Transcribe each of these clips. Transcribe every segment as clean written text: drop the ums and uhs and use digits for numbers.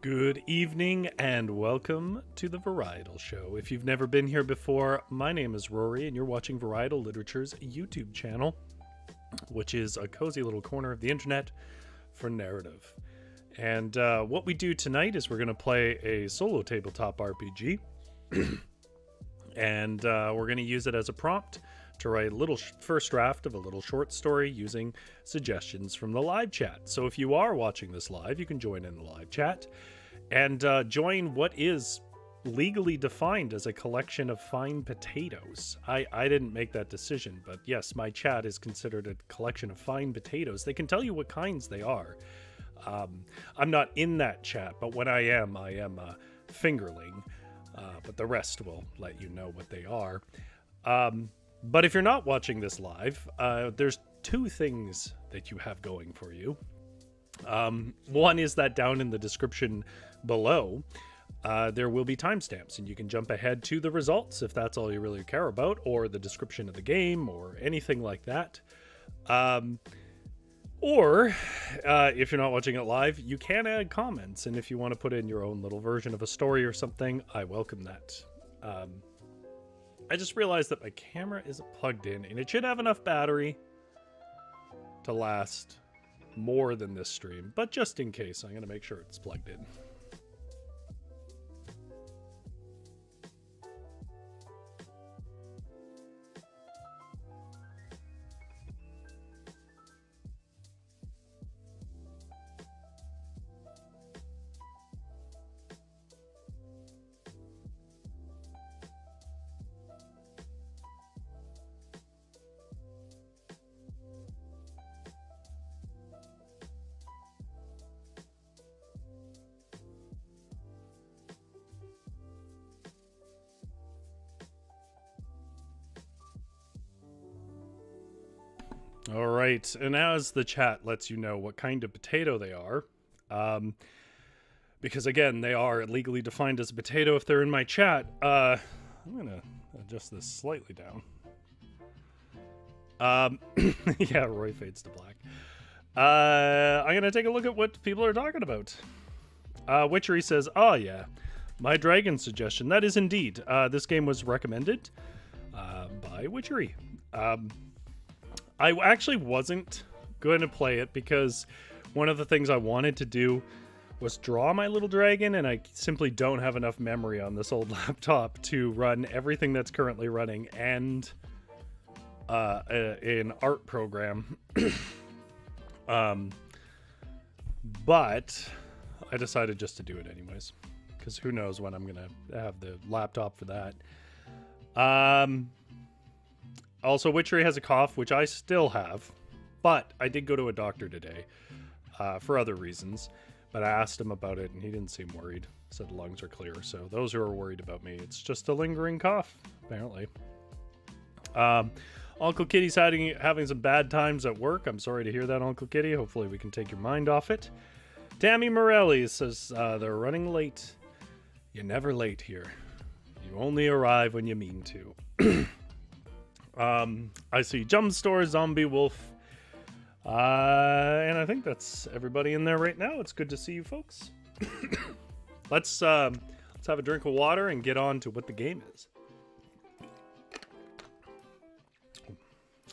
Good evening and welcome to the Varietal Show. If you've never been here before, my name is Rory and you're watching Varietal Literature's YouTube channel, which is a cozy little corner of the internet for narrative. And what we do tonight is we're going to play a solo tabletop RPG, and we're going to use it as a prompt to write a little first draft of a little short story using suggestions from the live chat. So if you are watching this live, you can join in the live chat and join what is legally defined as a collection of fine potatoes. I didn't make that decision, but yes, my chat is considered a collection of fine potatoes. They can tell you what kinds they are. I'm not in that chat, but when I am a fingerling, but the rest will let you know what they are. But if you're not watching this live, there's two things that you have going for you. One is that down in the description below, there will be timestamps, and you can jump ahead to the results if that's all you really care about, or the description of the game, or anything like that. Or if you're not watching it live, you can add comments, and if you want to put in your own little version of a story or something, I welcome that. I just realized that my camera isn't plugged in, and it should have enough battery to last more than this stream, but just in case, I'm going to make sure it's plugged in. All right, and as the chat lets you know what kind of potato they are, because again, they are legally defined as a potato if they're in my chat, I'm going to adjust this slightly down. Yeah, Roy fades to black. I'm going to take a look at what people are talking about. Witchery says, oh yeah, my dragon suggestion. That is indeed. This game was recommended by Witchery. I actually wasn't going to play it because one of the things I wanted to do was draw my little dragon, and I simply don't have enough memory on this old laptop to run everything that's currently running and an art program. But I decided just to do it anyways, because who knows when I'm going to have the laptop for that. Also, Witchery has a cough, which I still have, but I did go to a doctor today for other reasons, but I asked him about it, and he didn't seem worried. Said the lungs are clear, so those who are worried about me, it's just a lingering cough, apparently. Uncle Kitty's having some bad times at work. I'm sorry to hear that, Uncle Kitty. Hopefully we can take your mind off it. Tammy Morelli says, they're running late. You're never late here. You only arrive when you mean to. I see Jump Store, Zombie Wolf, and I think that's everybody in there right now. It's good to see you folks. Let's have a drink of water and get on to what the game is.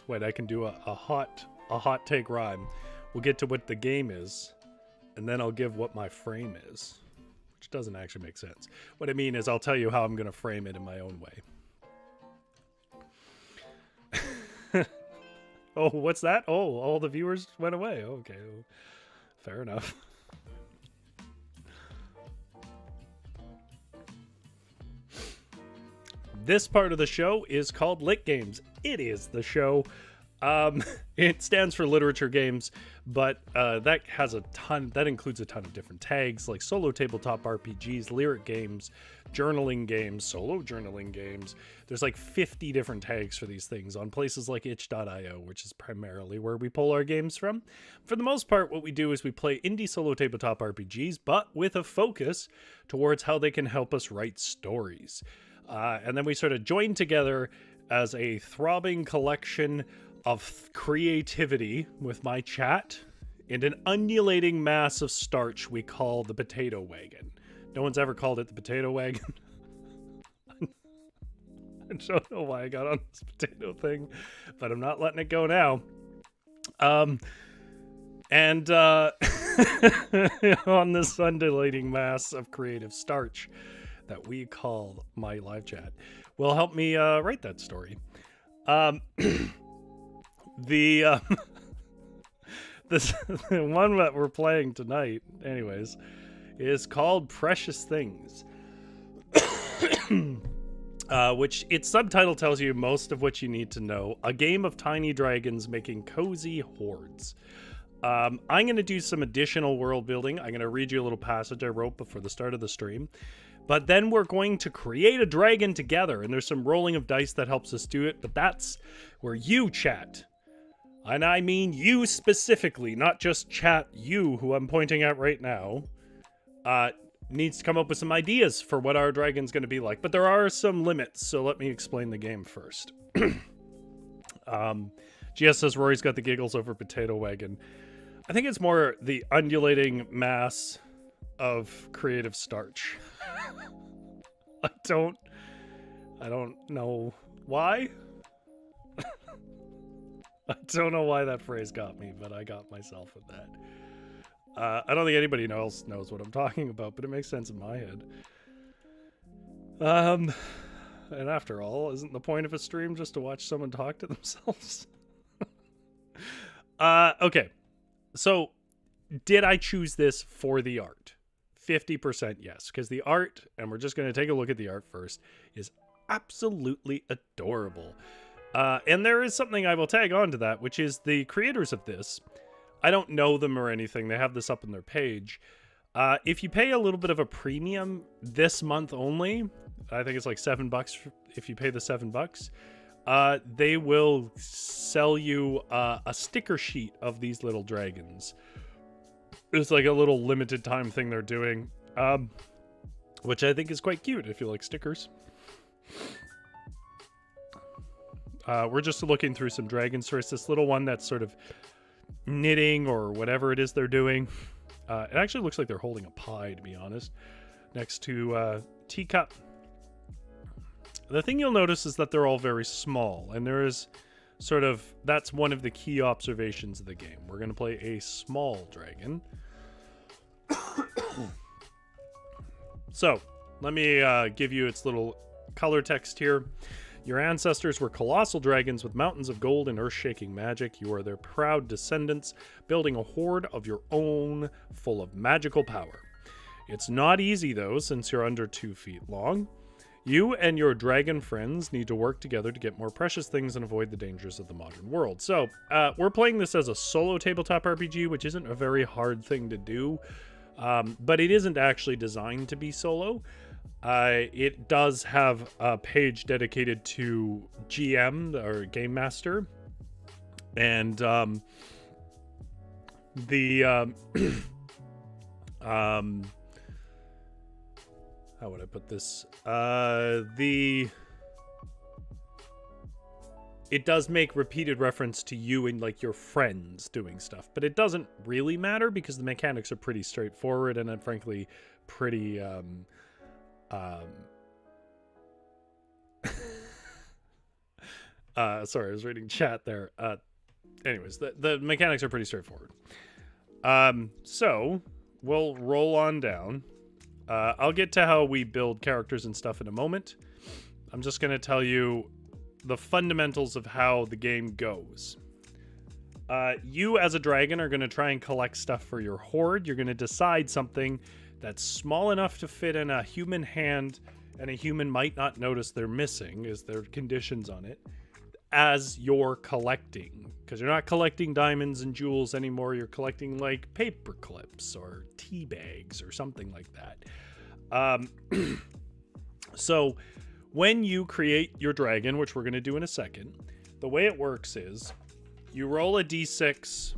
Wait, I can do a hot take rhyme. We'll get to what the game is, and then I'll give what my frame is, which doesn't actually make sense. What I mean is I'll tell you how I'm going to frame it in my own way. Oh, what's that? Oh, all the viewers went away. Okay, fair enough. This part of the show is called Lit Games. It is the show. It stands for literature games, but that includes a ton of different tags like solo tabletop RPGs, lyric games, journaling games, solo journaling games. There's like 50 different tags for these things on places like itch.io, which is primarily where we pull our games from. For the most part, what we do is we play indie solo tabletop RPGs, but with a focus towards how they can help us write stories. And then we sort of join together as a throbbing collection of creativity with my chat in an undulating mass of starch we call the potato wagon. No one's ever called it the potato wagon. I don't know why I got on this potato thing, but I'm not letting it go now. And on this undulating mass of creative starch that we call my live chat will help me write that story. The one that we're playing tonight, anyways, is called Precious Things. Which its subtitle tells you most of what you need to know. A game of tiny dragons making cozy hoards. I'm going to do some additional world building. I'm going to read you a little passage I wrote before the start of the stream. But then we're going to create a dragon together, and there's some rolling of dice that helps us do it. But that's where you, chat, and I mean you specifically, not just chat, you who I'm pointing at right now, needs to come up with some ideas for what our dragon's going to be like. But there are some limits, so let me explain the game first. GS says Rory's got the giggles over potato wagon. I think it's more the undulating mass of creative starch. I don't know why. I don't know why that phrase got me, but I got myself with that. I don't think anybody else knows what I'm talking about, but it makes sense in my head. And after all, isn't the point of a stream just to watch someone talk to themselves? Okay. So, did I choose this for the art? 50% yes, because the art, and we're just going to take a look at the art first, is absolutely adorable. And there is something I will tag on to that, which is the creators of this. I don't know them or anything. They have this up on their page. If you pay a little bit of a premium this month only, I think it's like $7 if you pay the $7, they will sell you a sticker sheet of these little dragons. It's like a little limited time thing they're doing, which I think is quite cute if you like stickers. We're just looking through some dragons. So it's this little one that's sort of knitting or whatever it is they're doing. It actually looks like they're holding a pie, to be honest, next to teacup. The thing you'll notice is that they're all very small, and there is sort of, that's one of the key observations of the game. We're going to play a small dragon. So, let me give you its little color text here. Your ancestors were colossal dragons with mountains of gold and earth-shaking magic. You are their proud descendants, building a hoard of your own, full of magical power. It's not easy, though, since you're under 2 feet long. You and your dragon friends need to work together to get more precious things and avoid the dangers of the modern world. So, we're playing this as a solo tabletop RPG, which isn't a very hard thing to do, but it isn't actually designed to be solo. It does have a page dedicated to GM, or Game Master, and how would I put this? It does make repeated reference to you and like your friends doing stuff, but it doesn't really matter because the mechanics are pretty straightforward and frankly pretty sorry, I was reading chat there. Anyways, the mechanics are pretty straightforward. So we'll roll on down. I'll get to how we build characters and stuff in a moment. I'm just going to tell you the fundamentals of how the game goes. You as a dragon are going to try and collect stuff for your hoard. You're going to decide something that's small enough to fit in a human hand and a human might not notice they're missing, is there conditions on it, as you're collecting. Because you're not collecting diamonds and jewels anymore. You're collecting like paper clips or tea bags or something like that. So when you create your dragon, which we're going to do in a second, the way it works is you roll a d6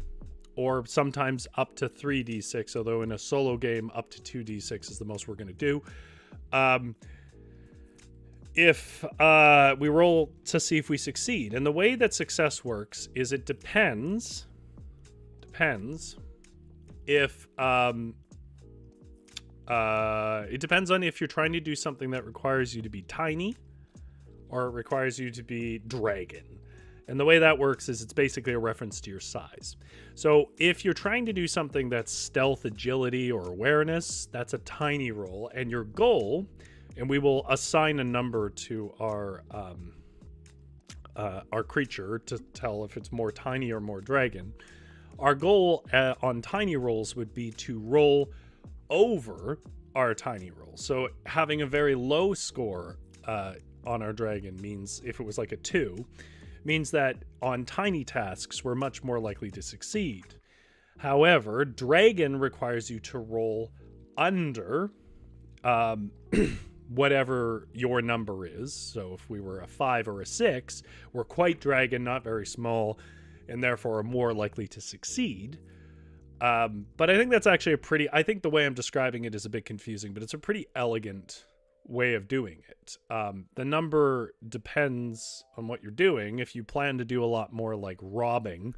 or sometimes up to 3d6, although in a solo game up to 2d6 is the most we're going to do. If we roll to see if we succeed. And the way that success works is it depends if it depends on if you're trying to do something that requires you to be tiny or it requires you to be dragon. And the way that works is it's basically a reference to your size. So if you're trying to do something that's stealth, agility, or awareness, that's a tiny roll. And your goal, and we will assign a number to our creature to tell if it's more tiny or more dragon. Our goal on tiny rolls would be to roll over our tiny roll. So having a very low score on our dragon means, if it was like a 2, means that on tiny tasks we're much more likely to succeed. However, dragon requires you to roll under whatever your number is. So if we were a 5 or a 6, we're quite dragon, not very small, and therefore are more likely to succeed. But I think that's actually I think the way I'm describing it is a bit confusing, but it's a pretty elegant way of doing it. The number depends on what you're doing. If you plan to do a lot more like robbing,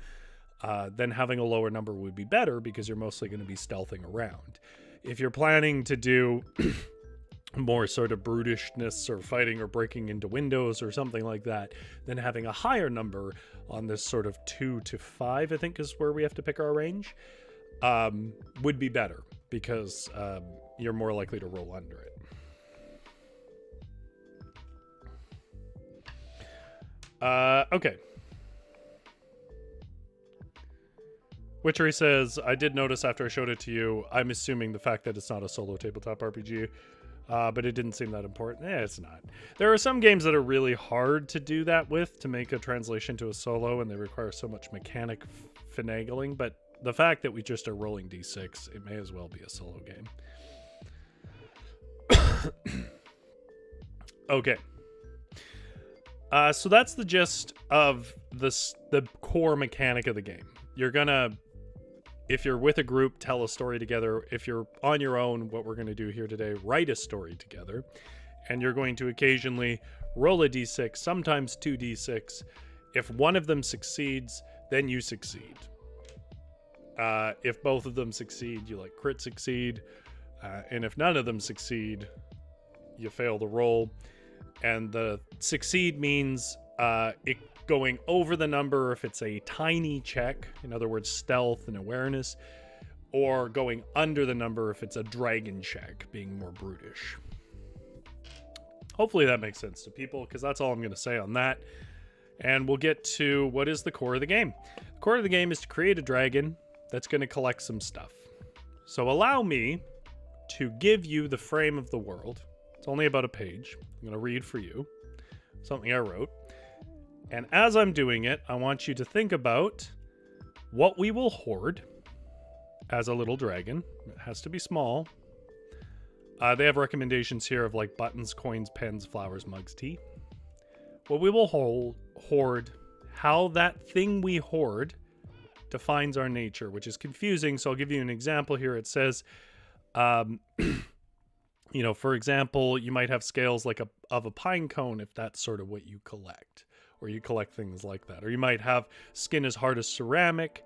then having a lower number would be better because you're mostly going to be stealthing around. If you're planning to do more sort of brutishness or fighting or breaking into windows or something like that, then having a higher number on this sort of 2 to 5, I think is where we have to pick our range, would be better because you're more likely to roll under it. Okay. Witchery says, I did notice after I showed it to you, I'm assuming the fact that it's not a solo tabletop RPG, but it didn't seem that important. It's not. There are some games that are really hard to do that with, to make a translation to a solo, and they require so much mechanic finagling, but the fact that we just are rolling d6, it may as well be a solo game. Okay. So that's the gist of the core mechanic of the game. You're gonna, if you're with a group, tell a story together. If you're on your own, what we're going to do here today, write a story together. And you're going to occasionally roll a d6, sometimes 2 d6. If one of them succeeds, then you succeed. If both of them succeed, you like crit succeed. And if none of them succeed, you fail the roll. And the succeed means it going over the number if it's a tiny check, in other words, stealth and awareness, or going under the number if it's a dragon check, being more brutish. Hopefully that makes sense to people, because that's all I'm going to say on that. And we'll get to what is the core of the game. The core of the game is to create a dragon that's going to collect some stuff. So allow me to give you the frame of the world. It's only about a page. I'm going to read for you something I wrote. And as I'm doing it, I want you to think about what we will hoard as a little dragon. It has to be small. They have recommendations here of like buttons, coins, pens, flowers, mugs, tea. What we will hoard, how that thing we hoard defines our nature, which is confusing. So I'll give you an example here. It says, you know, for example, you might have scales like of a pine cone if that's sort of what you collect, or you collect things like that. Or you might have skin as hard as ceramic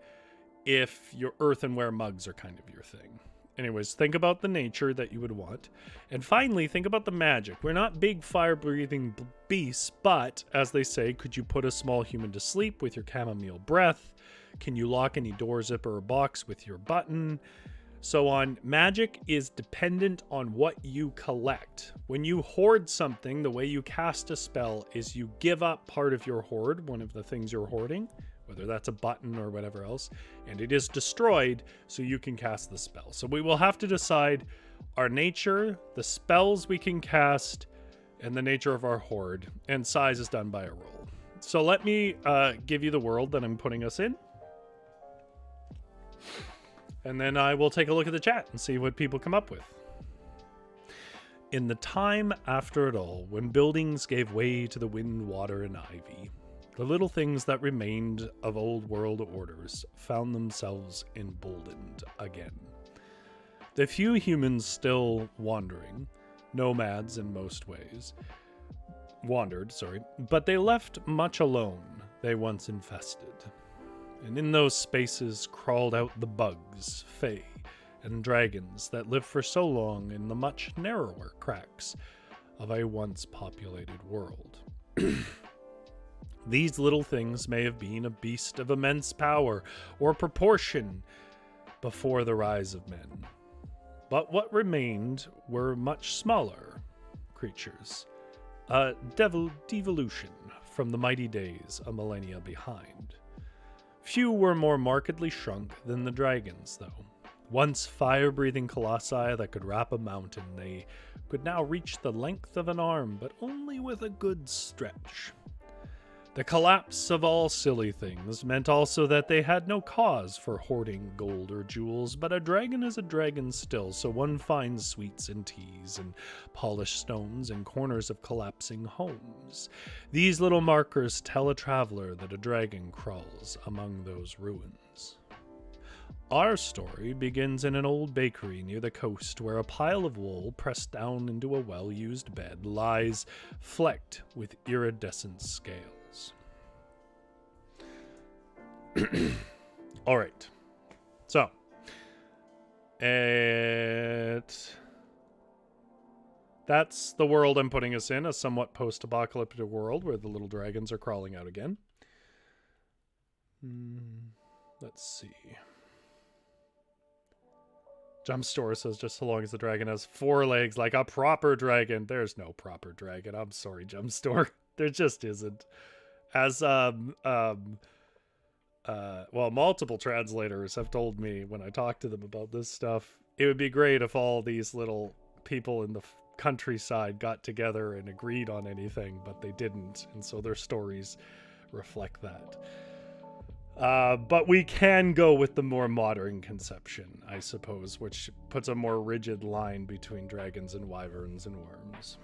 if your earthenware mugs are kind of your thing. Anyways, think about the nature that you would want. And finally, think about the magic. We're not big fire-breathing beasts, but, as they say, could you put a small human to sleep with your chamomile breath? Can you lock any door zipper or box with your button? So on. Magic is dependent on what you collect. When you hoard something, the way you cast a spell is you give up part of your hoard, one of the things you're hoarding, whether that's a button or whatever else, and it is destroyed so you can cast the spell. So we will have to decide our nature, the spells we can cast, and the nature of our hoard, and size is done by a roll. So let me give you the world that I'm putting us in. And then I will take a look at the chat and see what people come up with. In the time after it all, when buildings gave way to the wind, water, and ivy, the little things that remained of old world orders found themselves emboldened again. The few humans still wandering, nomads in most ways, but they left much alone they once infested. And in those spaces crawled out the bugs, fey, and dragons that live for so long in the much narrower cracks of a once populated world. These little things may have been a beast of immense power or proportion before the rise of men. But what remained were much smaller creatures, a devolution from the mighty days a millennia behind. Few were more markedly shrunk than the dragons, though. Once fire-breathing colossi that could wrap a mountain, they could now reach the length of an arm, but only with a good stretch. The collapse of all silly things meant also that they had no cause for hoarding gold or jewels, but a dragon is a dragon still, so one finds sweets and teas and polished stones in corners of collapsing homes. These little markers tell a traveler that a dragon crawls among those ruins. Our story begins in an old bakery near the coast where a pile of wool pressed down into a well-used bed lies flecked with iridescent scales. All right. So, that's the world I'm putting us in, a somewhat post-apocalyptic world where the little dragons are crawling out again. Let's see. Jump Store says, just so long as the dragon has 4 legs like a proper dragon. There's no proper dragon. I'm sorry, Jump Store. There just isn't. As, well, multiple translators have told me when I talk to them about this stuff, it would be great if all these little people in the countryside got together and agreed on anything, but they didn't. And so their stories reflect that. But we can go with the more modern conception, I suppose, which puts a more rigid line between dragons and wyverns and worms.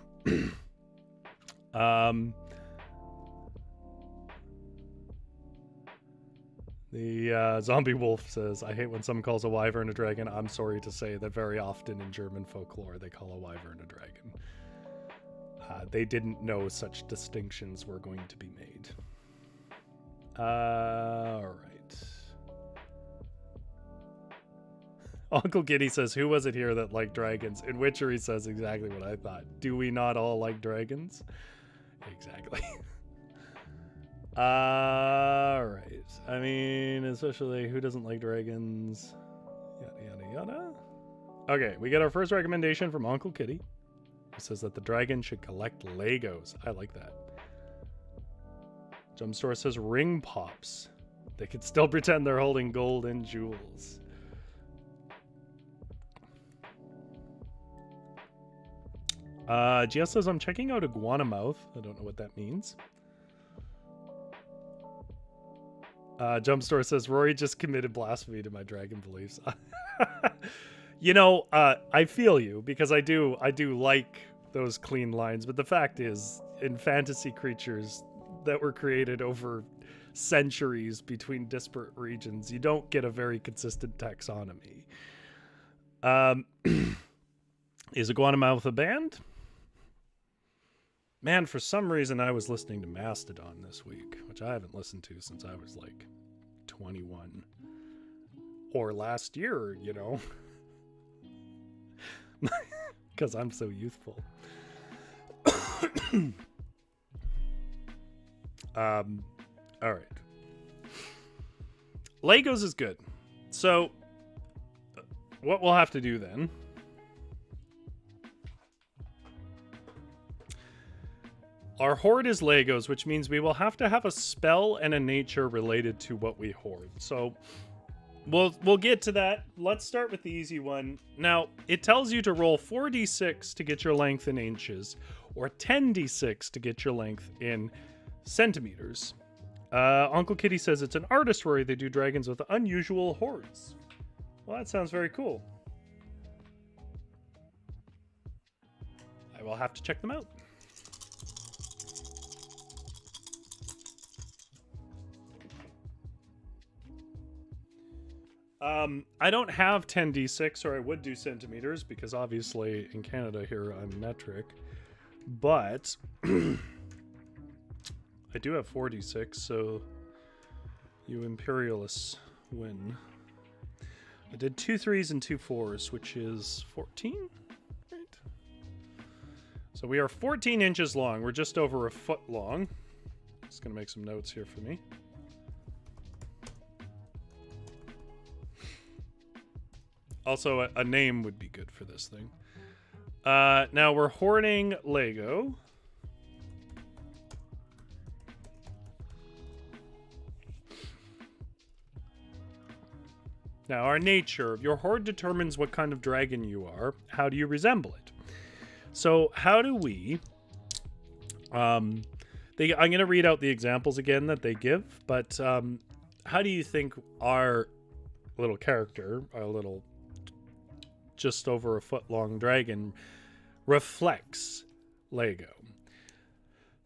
The zombie wolf says, I hate when someone calls a wyvern a dragon. I'm sorry to say that very often in German folklore they call a wyvern a dragon. They didn't know such distinctions were going to be made. All right. Uncle Giddy says, who was it here that liked dragons? In Witcher, he says exactly what I thought. Do we not all like dragons? Exactly. All right. I mean, especially who doesn't like dragons? Yada, yada, yada. Okay, we get our first recommendation from Uncle Kitty. He says that the dragon should collect Legos. I like that. Jump Store says ring pops. They could still pretend they're holding gold and jewels. GS says, I'm checking out Iguana Mouth. I don't know what that means. Jump Store says, Rory just committed blasphemy to my dragon beliefs. You know, I feel you, because I do like those clean lines, but the fact is, in fantasy creatures that were created over centuries between disparate regions, you don't get a very consistent taxonomy. Is Iguana Mouth a band? Man, for some reason I was listening to Mastodon this week, which I haven't listened to since I was like 21. Or last year, you know. Because I'm so youthful. All right. Legos is good. So, what we'll have to do then our hoard is Legos, which means we will have to have a spell and a nature related to what we hoard. So we'll get to that. Let's start with the easy one. Now, it tells you to roll 4d6 to get your length in inches, or 10d6 to get your length in centimeters. Uncle Kitty says it's an artist story. They do dragons with unusual hoards. Well, that sounds very cool. I will have to check them out. I don't have 10d6, or I would do centimeters, because obviously in Canada here I'm metric. But I do have 4d6, so you imperialists win. I did 2 3s and 2 4s, which is 14, right? So we are 14 inches long. We're just over a foot long. Just going to make some notes here for me. Also, a name would be good for this thing. Now we're hoarding Lego. Now, our nature. Your hoard determines what kind of dragon you are. How do you resemble it? So, how do we... I'm going to read out the examples again that they give, but how do you think our little character, our little just over a foot long dragon, reflects Lego?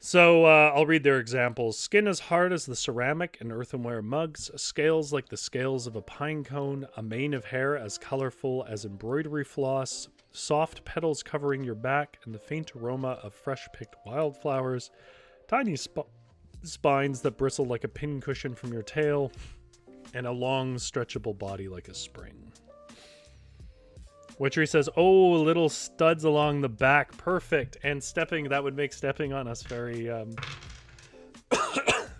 So I'll read their examples. Skin as hard as the ceramic and earthenware mugs, scales like the scales of a pine cone, a mane of hair as colorful as embroidery floss, soft petals covering your back, and the faint aroma of fresh-picked wildflowers, tiny spines that bristle like a pincushion from your tail, and a long, stretchable body like a spring. Witchery says, oh, little studs along the back. Perfect. And stepping, that would make stepping on us very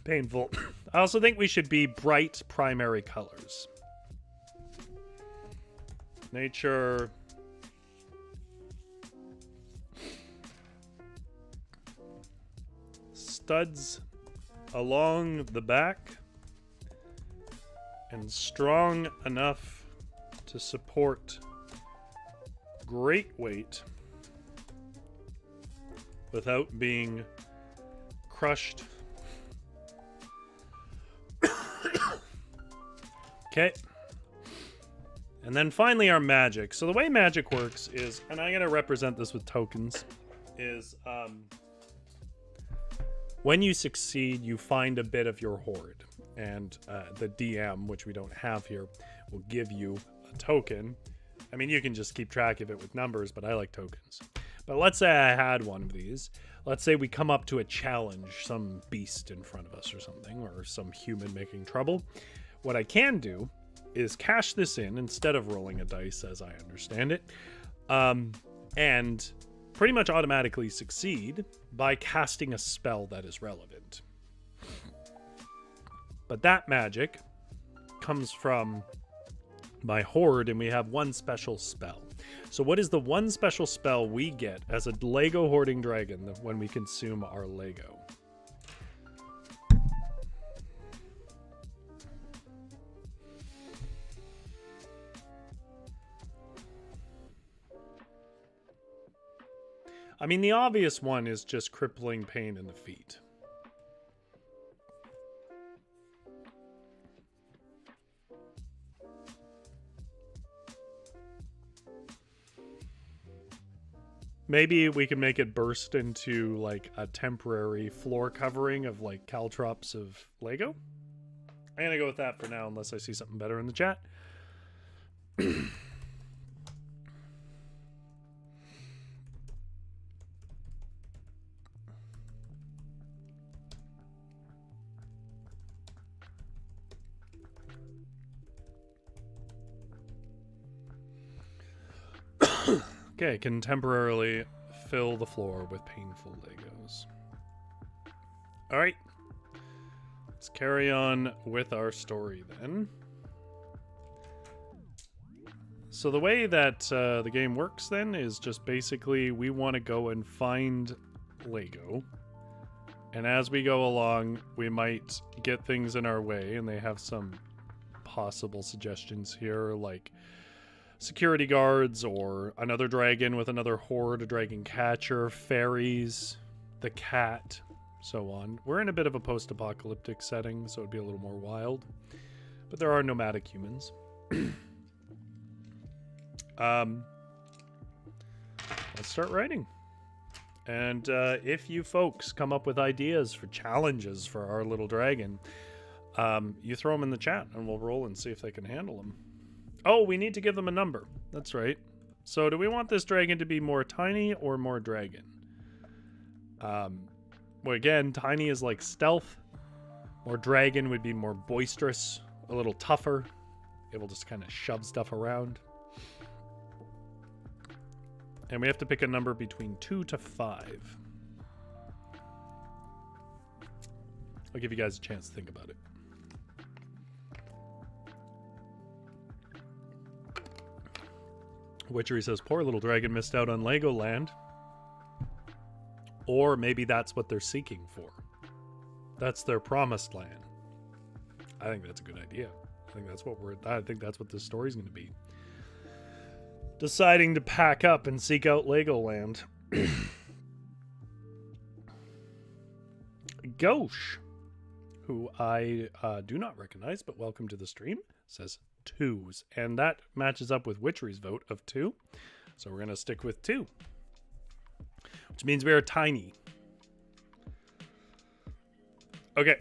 painful. I also think we should be bright primary colors. Nature. Studs along the back. And strong enough to support great weight without being crushed. Okay. And then finally our magic. So the way magic works is, and I'm going to represent this with tokens, is when you succeed, you find a bit of your hoard. And the DM, which we don't have here, will give you a token. I mean, you can just keep track of it with numbers, but I like tokens. But let's say I had one of these. Let's say we come up to a challenge, some beast in front of us or something, or some human making trouble. What I can do is cash this in instead of rolling a dice, as I understand it, and pretty much automatically succeed by casting a spell that is relevant. But that magic comes from my hoard, and we have one special spell. So what is the one special spell we get as a Lego hoarding dragon when we consume our Lego? I mean, the obvious one is just crippling pain in the feet. Maybe we can make it burst into like a temporary floor covering of like caltrops of Lego. I'm gonna go with that for now, unless I see something better in the chat. Okay, can temporarily fill the floor with painful Legos. Alright. Let's carry on with our story then. So the way that the game works then is just basically we want to go and find Lego. And as we go along, we might get things in our way, and they have some possible suggestions here, like security guards, or another dragon with another horde, a dragon catcher, fairies, the cat, so on. We're in a bit of a post-apocalyptic setting, so it'd be a little more wild. But there are nomadic humans. Let's start writing. And if you folks come up with ideas for challenges for our little dragon, you throw them in the chat and we'll roll and see if they can handle them. Oh, we need to give them a number. That's right. So do we want this dragon to be more tiny or more dragon? Well, again, tiny is like stealth. More dragon would be more boisterous, a little tougher. able to kind of shove stuff around. And we have to pick a number between 2 to 5. I'll give you guys a chance to think about it. Witchery says, poor little dragon missed out on Legoland. Or maybe that's what they're seeking for. That's their promised land. I think that's a good idea. I think that's what this story's going to be. Deciding to pack up and seek out Legoland. Gauche, who I do not recognize, but welcome to the stream, says 2s. And that matches up with Witchery's vote of 2. So we're going to stick with 2. Which means we are tiny. Okay.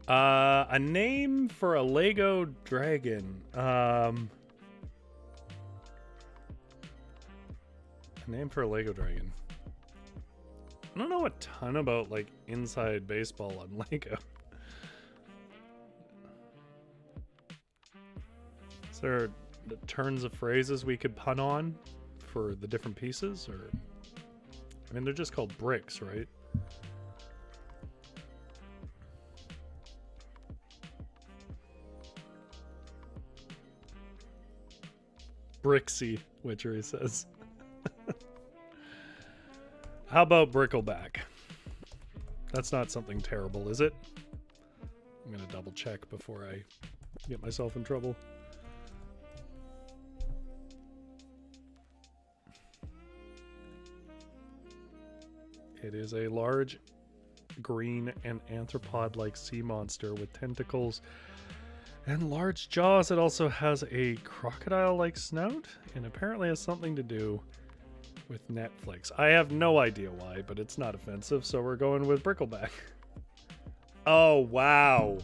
A name for a Lego dragon. A name for a Lego dragon. I don't know a ton about like inside baseball on Lego. Is there turns of phrases we could pun on for the different pieces? Or, I mean, they're just called bricks, right? Brixie, Witchery says. How about Brickleback? That's not something terrible, is it? I'm gonna double check before I get myself in trouble. It is a large, green, and arthropod-like sea monster with tentacles and large jaws. It also has a crocodile-like snout and apparently has something to do with Netflix. I have no idea why, but it's not offensive, so we're going with Brickleback. Oh, wow.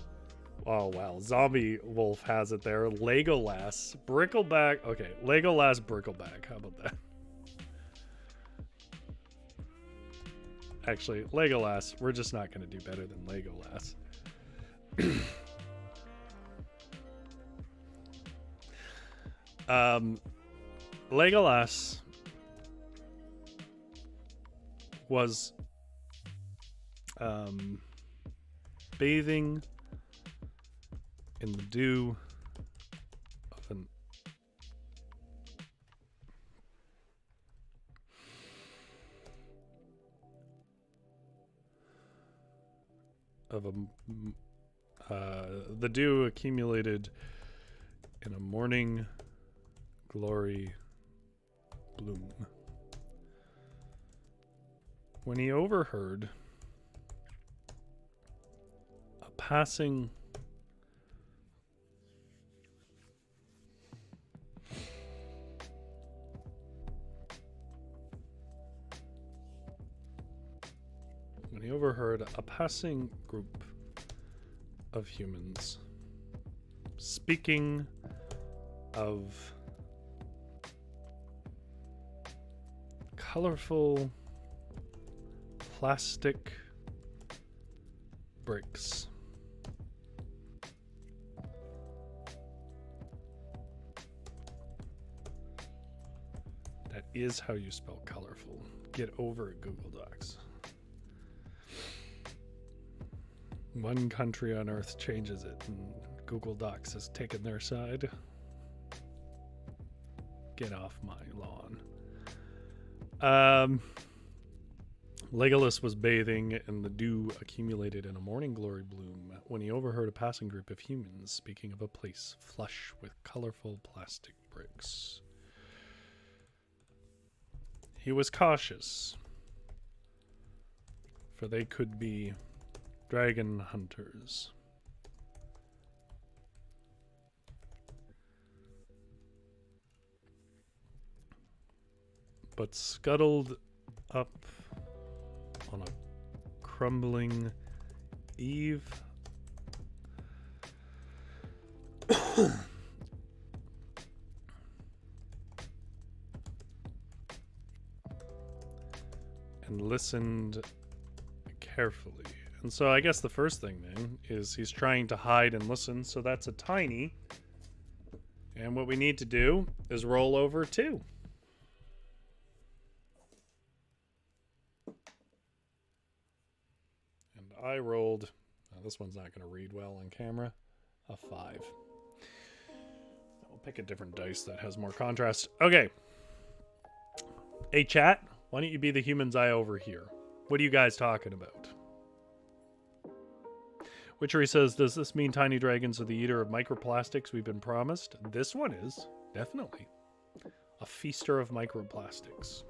Oh, wow. Zombie Wolf has it there. Legolas. Brickleback. Okay, Legolas Brickleback. How about that? Actually, Legolas. We're just not going to do better than Legolas. Legolas was bathing in the dew the dew accumulated in a morning glory bloom when he overheard a passing group of humans speaking of colorful plastic bricks. That is how you spell colorful. Get over it, Google Docs. One country on earth changes it, and Google Docs has taken their side. Get off my lawn. Legolas was bathing, and the dew accumulated in a morning glory bloom when he overheard a passing group of humans speaking of a place flush with colorful plastic bricks. He was cautious, for they could be dragon hunters. But scuttled up on a crumbling eve and listened carefully. And so I guess the first thing then is he's trying to hide and listen. So that's a tiny. And what we need to do is roll over 2. And I rolled, this one's not going to read well on camera, a 5. I'll pick a different dice that has more contrast. Okay. Hey, chat, why don't you be the human's eye over here? What are you guys talking about? Witchery says, does this mean tiny dragons are the eater of microplastics we've been promised? This one is, definitely. A feaster of microplastics.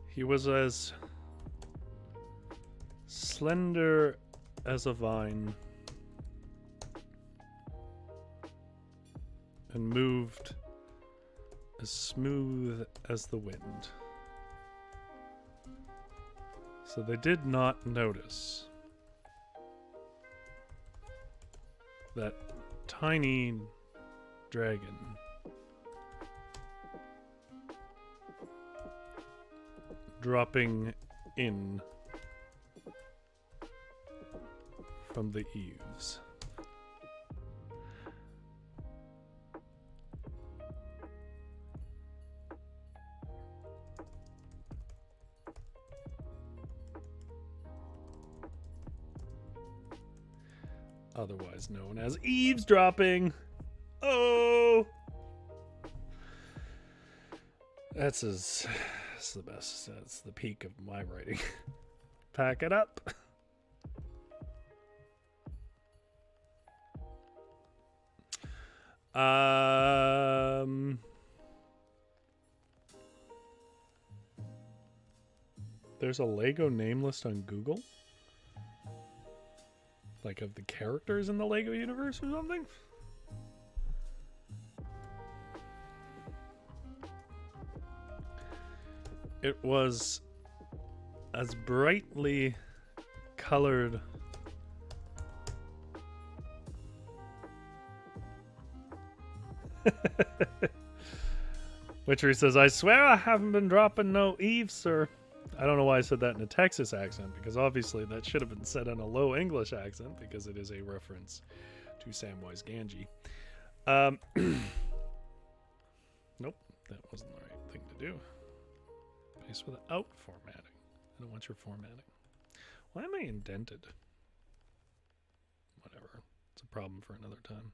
He was as slender as a vine and moved as smooth as the wind. So they did not notice that tiny dragon dropping in from the eaves. Otherwise known as eavesdropping. Oh! That's the best. That's the peak of my writing. Pack it up. There's a Lego name list on Google. Like of the characters in the Lego universe or something? It was as brightly colored Witchery says, I swear I haven't been dropping no eaves, sir. I don't know why I said that in a Texas accent, because obviously that should have been said in a low English accent, because it is a reference to Samwise Gamgee. Nope, that wasn't the right thing to do. Paste without formatting. I don't want your formatting. Why am I indented? Whatever. It's a problem for another time.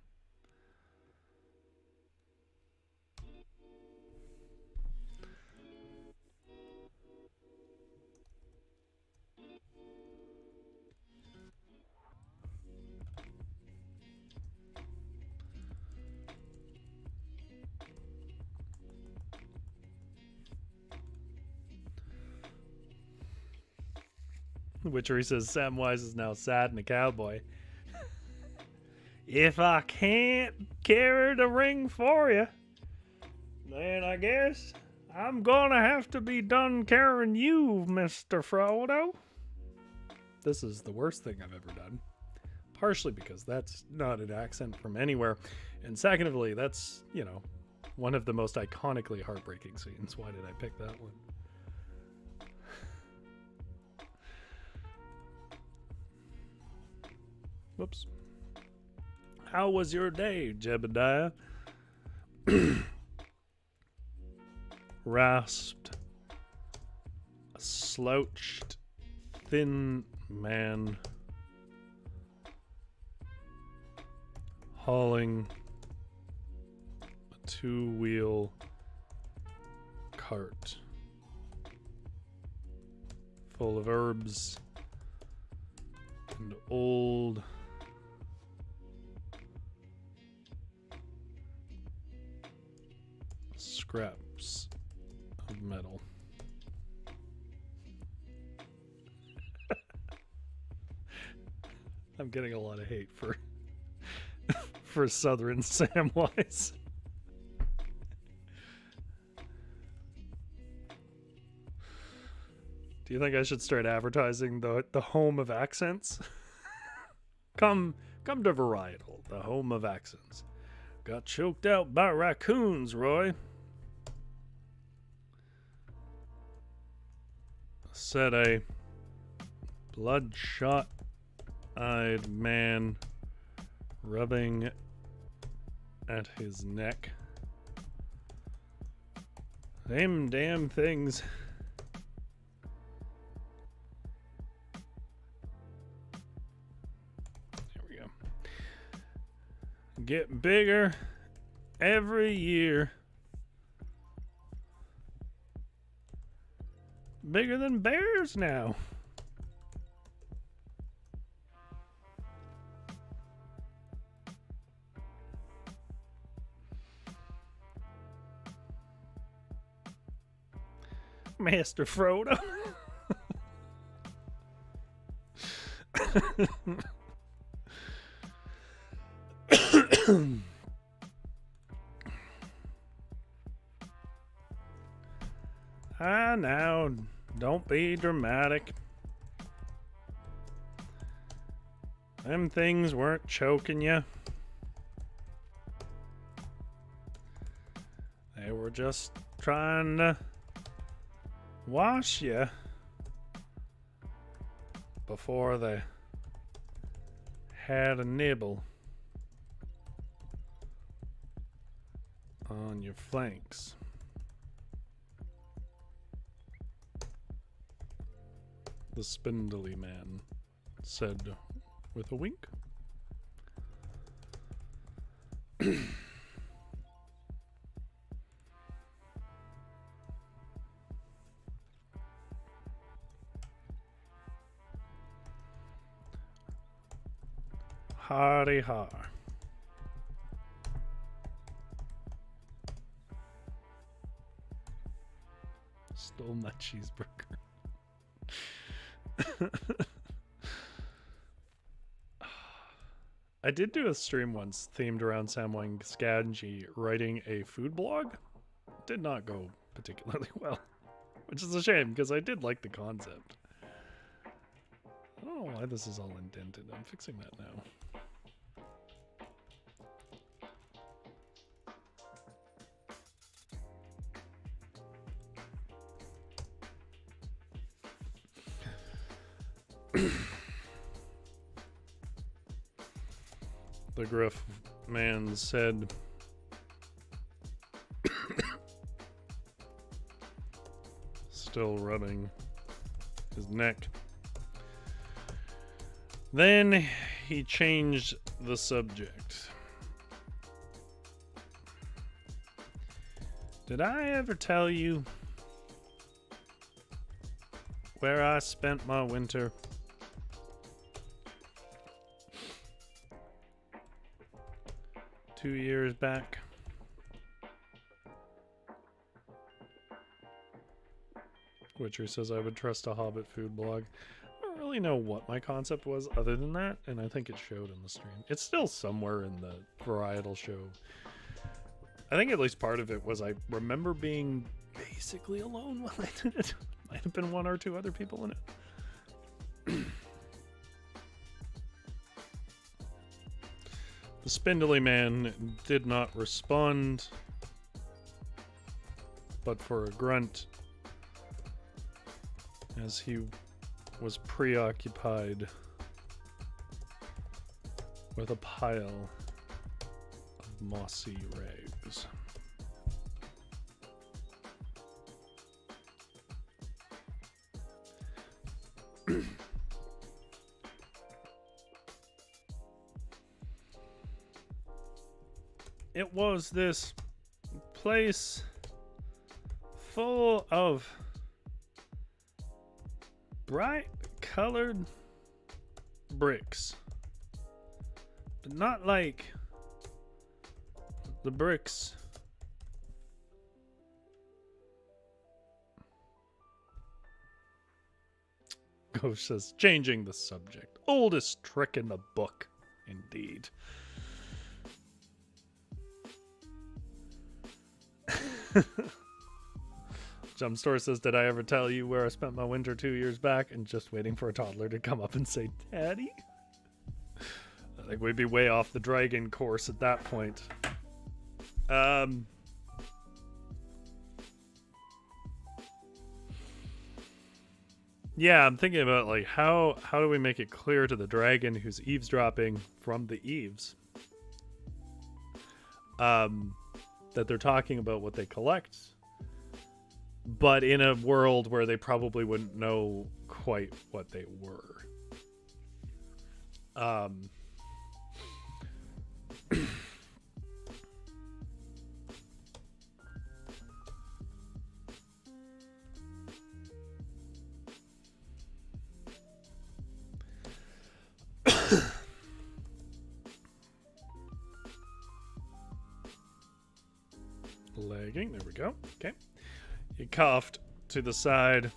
Witchery says Samwise is now sad and a cowboy. If I can't carry the ring for you, then I guess I'm gonna have to be done carrying you, Mr. Frodo. This is the worst thing I've ever done. Partially because that's not an accent from anywhere. And secondly, that's, you know, one of the most iconically heartbreaking scenes. Why did I pick that one? Whoops. How was your day, Jebediah? Rasped, a slouched, thin man hauling a 2-wheel cart full of herbs and old scraps of metal. I'm getting a lot of hate for Southern Samwise. Do you think I should start advertising the home of accents? Come Come to Varietal, the home of accents. Got choked out by raccoons, Roy, said a bloodshot-eyed man rubbing at his neck. Them damn things. There we go. Get bigger every year. Bigger than bears now. Master Frodo. Now, don't be dramatic. Them things weren't choking you. They were just trying to wash you before they had a nibble on your flanks. The spindly man said with a wink. Hardy har. Stole my cheeseburger. I did do a stream once themed around Samwang Scanji writing a food blog. Did not go particularly well, which is a shame because I did like the concept. I don't know why this is all indented. I'm fixing that now. The gruff man said, still rubbing his neck. Then he changed the subject. Did I ever tell you where I spent my winter? Two years back. Witcher says I would trust a Hobbit food blog. I don't really know what my concept was other than that, and I think it showed in the stream. It's still somewhere in the Varietal show. I think at least part of it was I remember being basically alone while I did it. Might have been one or two other people in it. The spindly man did not respond, but for a grunt, as he was preoccupied with a pile of mossy rags. It was this place full of bright colored bricks, but not like the bricks Ghost says, changing the subject. Oldest trick in the book, indeed. Jumpstore says, did I ever tell you where I spent my winter 2 years back? And just waiting for a toddler to come up and say, Daddy? I think we'd be way off the dragon course at that point. Yeah, I'm thinking about like how do we make it clear to the dragon who's eavesdropping from the eaves that they're talking about what they collect, but in a world where they probably wouldn't know quite what they were. Lagging, there we go. Okay. He coughed to the side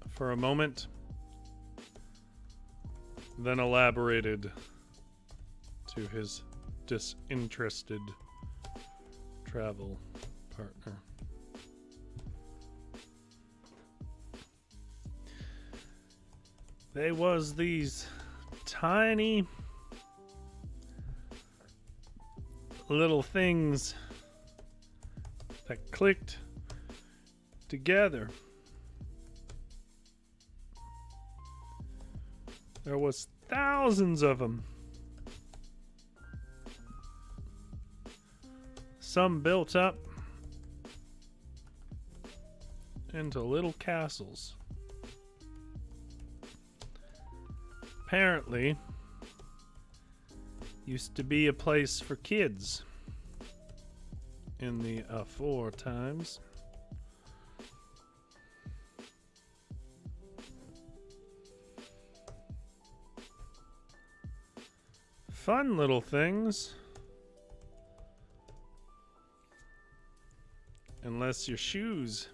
for a moment, then elaborated to his disinterested travel partner. They was these tiny little things that clicked together. There was thousands of them. Some built up into little castles. Apparently, used to be a place for kids in the afore times. Fun little things. Unless your shoes.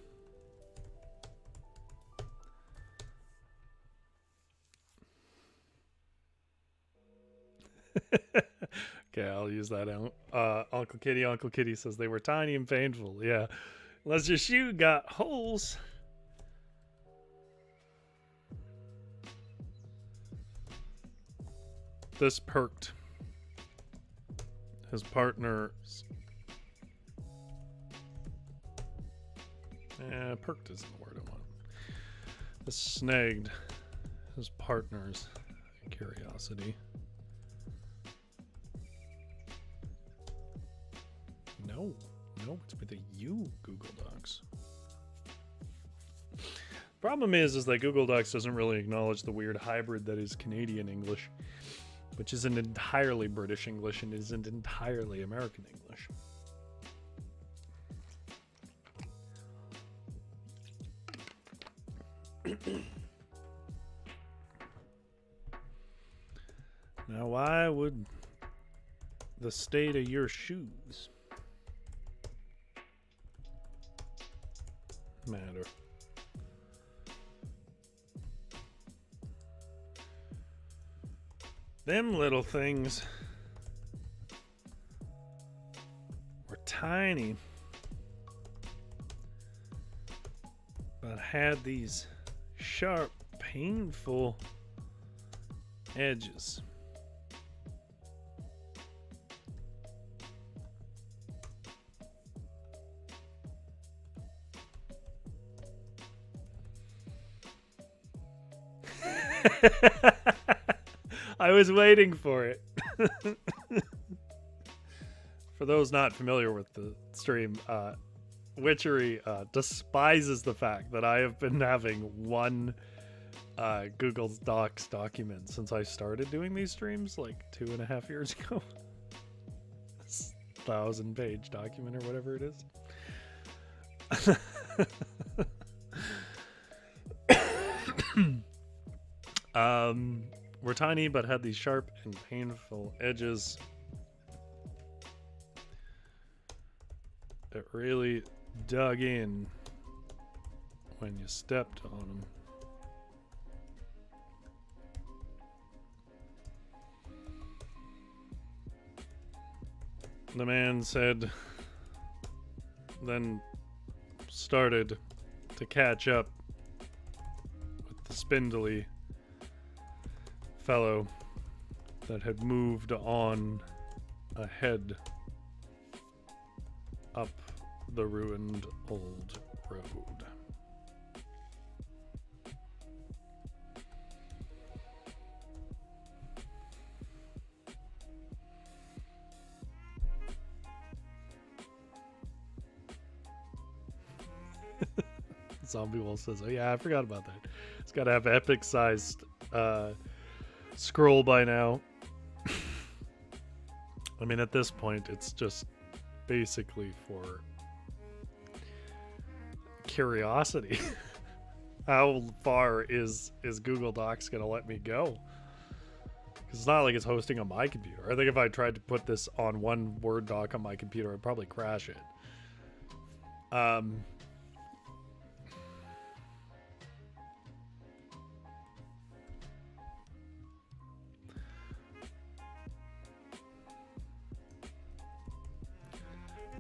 Okay, I'll use that out. Uncle Kitty says they were tiny and painful. Yeah. Unless your shoe got holes. This perked his partner's. Perked isn't the word I want. This snagged his partner's curiosity. No, it's with a U, Google Docs. Problem is that Google Docs doesn't really acknowledge the weird hybrid that is Canadian English, which isn't entirely British English and isn't entirely American English. Now, why would the state of your shoes matter? Them little things were tiny, but had these sharp, painful edges. I was waiting for it. For those not familiar with the stream, Witchery despises the fact that I have been having one Google Docs document since I started doing these streams like 2.5 years ago. 1,000-page document or whatever it is. Were tiny but had these sharp and painful edges. It really dug in when you stepped on them. The man said, then started to catch up with the spindly fellow that had moved on ahead up the ruined old road. Zombie Wolf says, oh yeah, I forgot about that. It's got to have epic-sized scroll by now. I mean, at this point, it's just basically for curiosity. How far is Google Docs going to let me go? Because it's not like it's hosting on my computer. I think if I tried to put this on one Word doc on my computer, I'd probably crash it.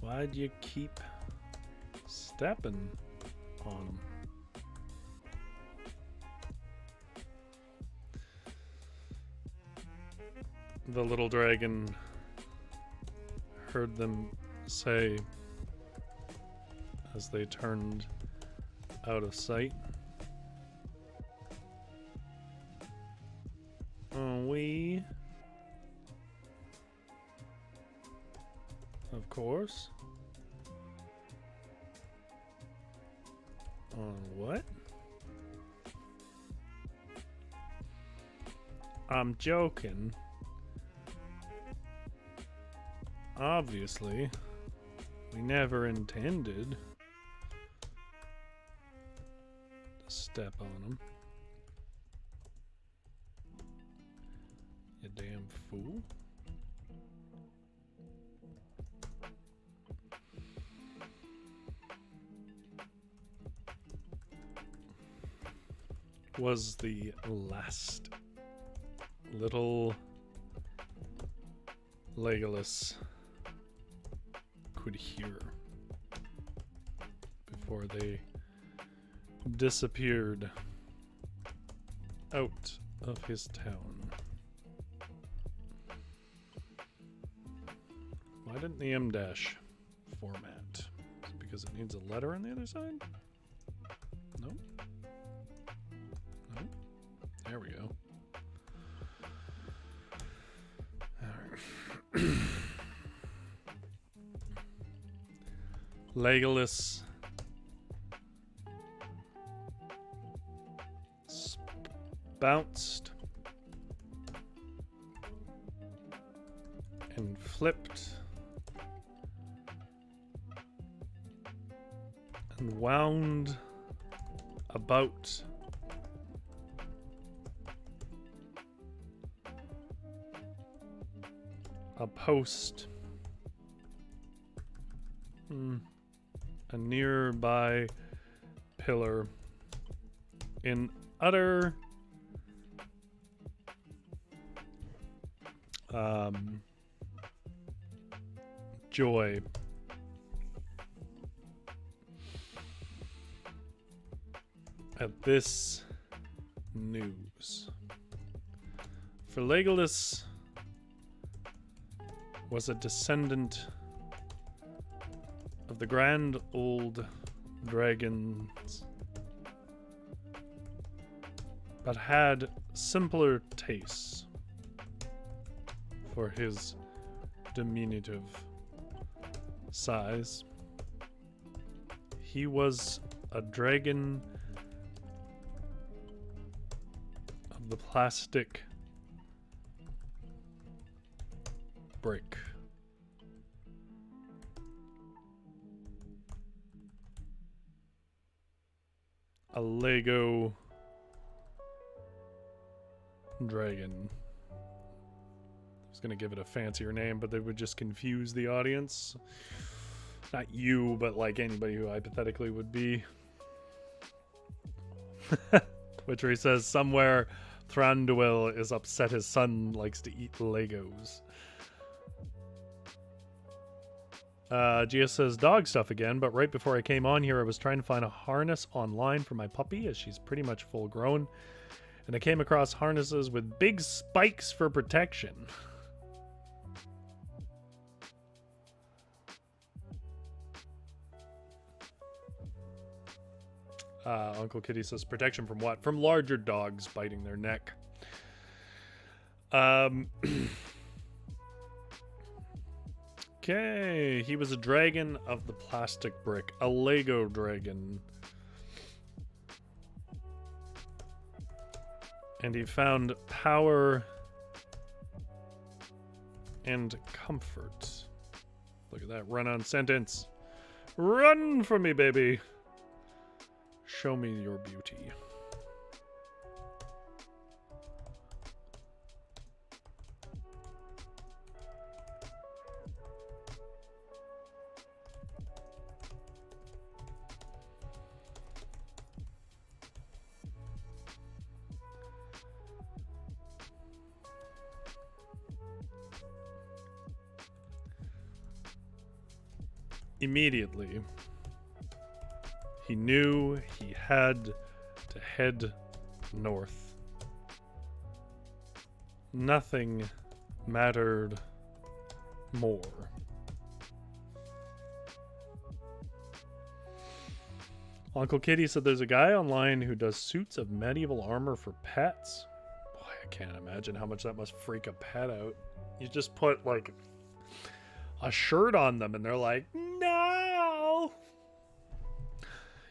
Why'd you keep stepping on them? The little dragon heard them say as they turned out of sight. We, of course. On what? I'm joking. Obviously, we never intended to step on him. You damn fool. Was the last little Legolas could hear before they disappeared out of his town. Why didn't the M dash format? Is it because it needs a letter on the other side? No. No. There we go. All right. Legolas bounced and flipped and wound about a post, a nearby pillar, in utter joy at this news. For Legolas was a descendant of the grand old dragons, but had simpler tastes for his diminutive size. He was a dragon of the plastic brick. A Lego dragon. I was gonna give it a fancier name, but they would just confuse the audience. Not you, but like anybody who hypothetically would be. Witchery says somewhere Thranduil is upset his son likes to eat Legos. Gia says dog stuff again, but right before I came on here I was trying to find a harness online for my puppy as she's pretty much full grown And I came across harnesses with big spikes for protection. Uncle Kitty says, protection from what? From larger dogs biting their neck. Okay, he was a dragon of the plastic brick. A Lego dragon. And he found power and comfort. Look at that run-on sentence. Run for me, baby. Show me your beauty. Immediately, he knew he had to head north. Nothing mattered more. Uncle Kitty said there's a guy online who does suits of medieval armor for pets. Boy, I can't imagine how much that must freak a pet out. You just put like a shirt on them and they're like, no.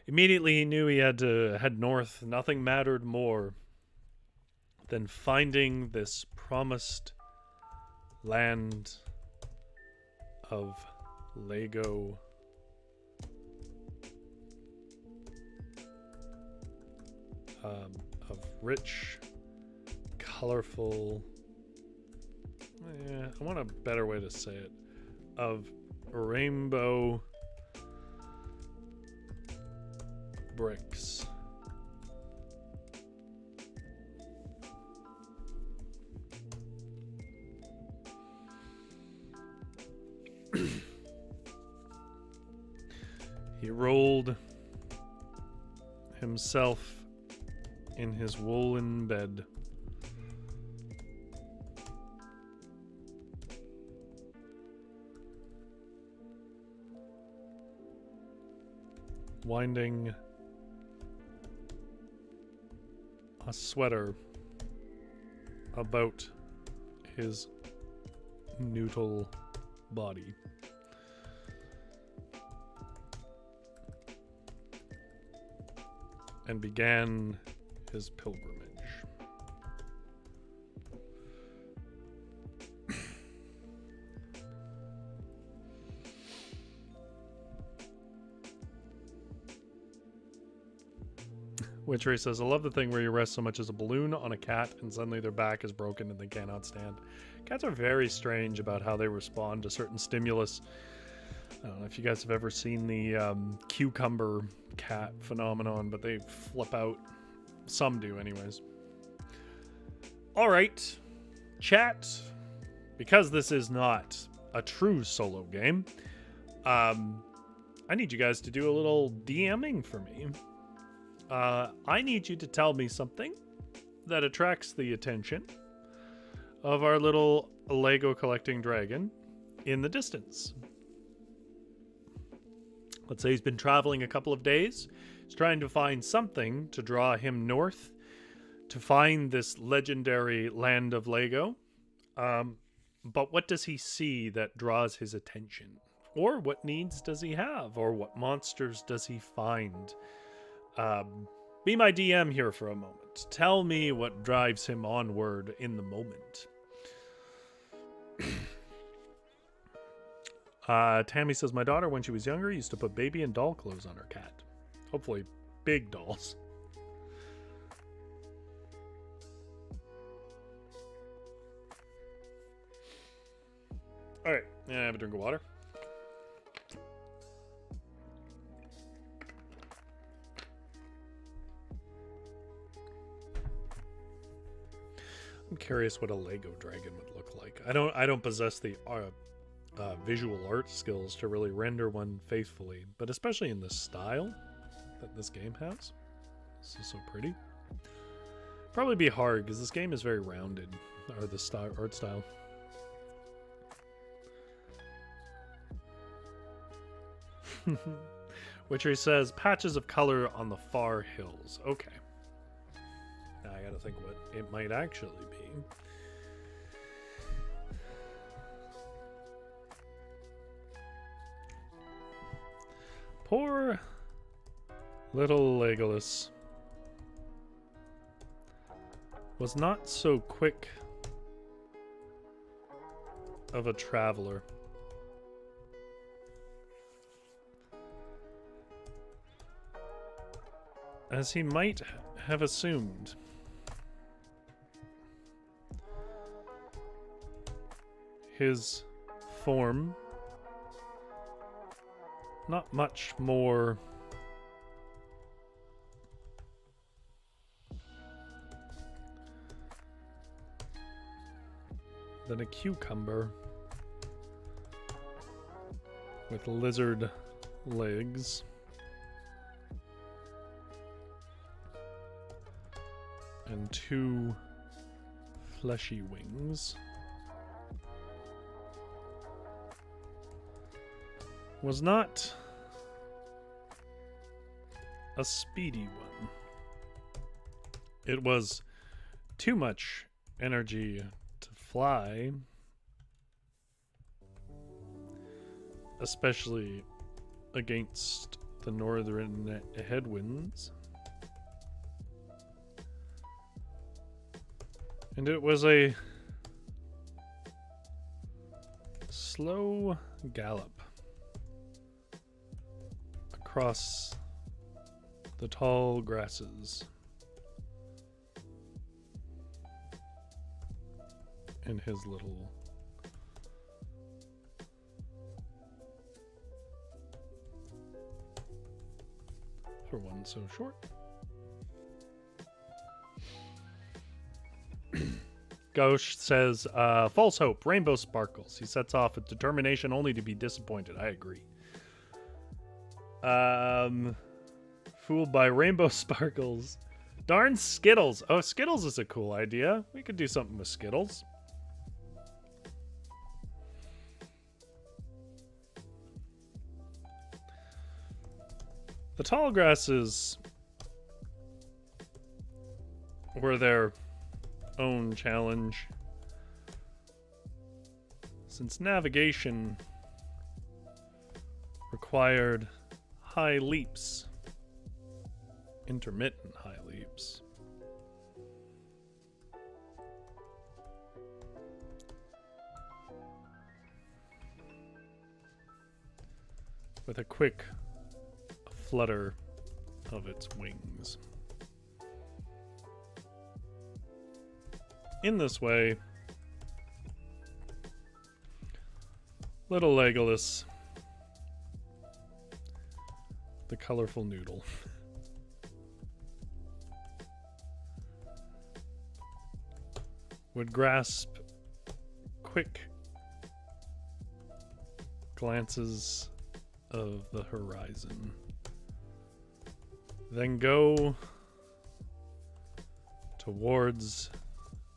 Immediately he knew he had to head north. Nothing mattered more than finding this promised land of Lego. Of rich, colorful, I want a better way to say it, of rainbow bricks. He rolled himself in his woolen bed. Winding a sweater about his noodle body. And began his pilgrimage. Witchery says, I love the thing where you rest so much as a balloon on a cat and suddenly their back is broken and they cannot stand. Cats are very strange about how they respond to certain stimulus. I don't know if you guys have ever seen the cucumber cat phenomenon, but they flip out. Some do anyways. All right, chat. Because this is not a true solo game, I need you guys to do a little DMing for me. I need you to tell me something that attracts the attention of our little Lego collecting dragon in the distance. Let's say he's been traveling a couple of days. He's trying to find something to draw him north to find this legendary land of Lego. But what does he see that draws his attention? Or what needs does he have? Or what monsters does he find? Be my DM here for a moment. Tell me what drives him onward in the moment. Tammy says, my daughter, when she was younger, used to put baby and doll clothes on her cat. Hopefully big dolls. All right, have a drink of water. I'm curious what a Lego dragon would look like. I don't possess the visual art skills to really render one faithfully, but especially in the style that this game has. This is so pretty. Probably be hard because this game is very rounded, or the style, art style. Witchery says patches of color on the far hills. Okay. Now I gotta think what it might actually be. Poor little Legolas was not so quick of a traveler. As he might have assumed. His form, not much more than a cucumber with lizard legs. And 2 fleshy wings. Was not a speedy one. It was too much energy to fly, especially against the northern headwinds. And it was a slow gallop across the tall grasses in his little for one so short. Gauche says, false hope, rainbow sparkles. He sets off with determination only to be disappointed. I agree. Fooled by rainbow sparkles. Darn Skittles. Oh, Skittles is a cool idea. We could do something with Skittles. The tall grasses were their own challenge, since navigation required high leaps, intermittent high leaps. With a quick flutter of its wings. In this way, little Legolas, the colorful noodle, would grasp quick glances of the horizon, then go towards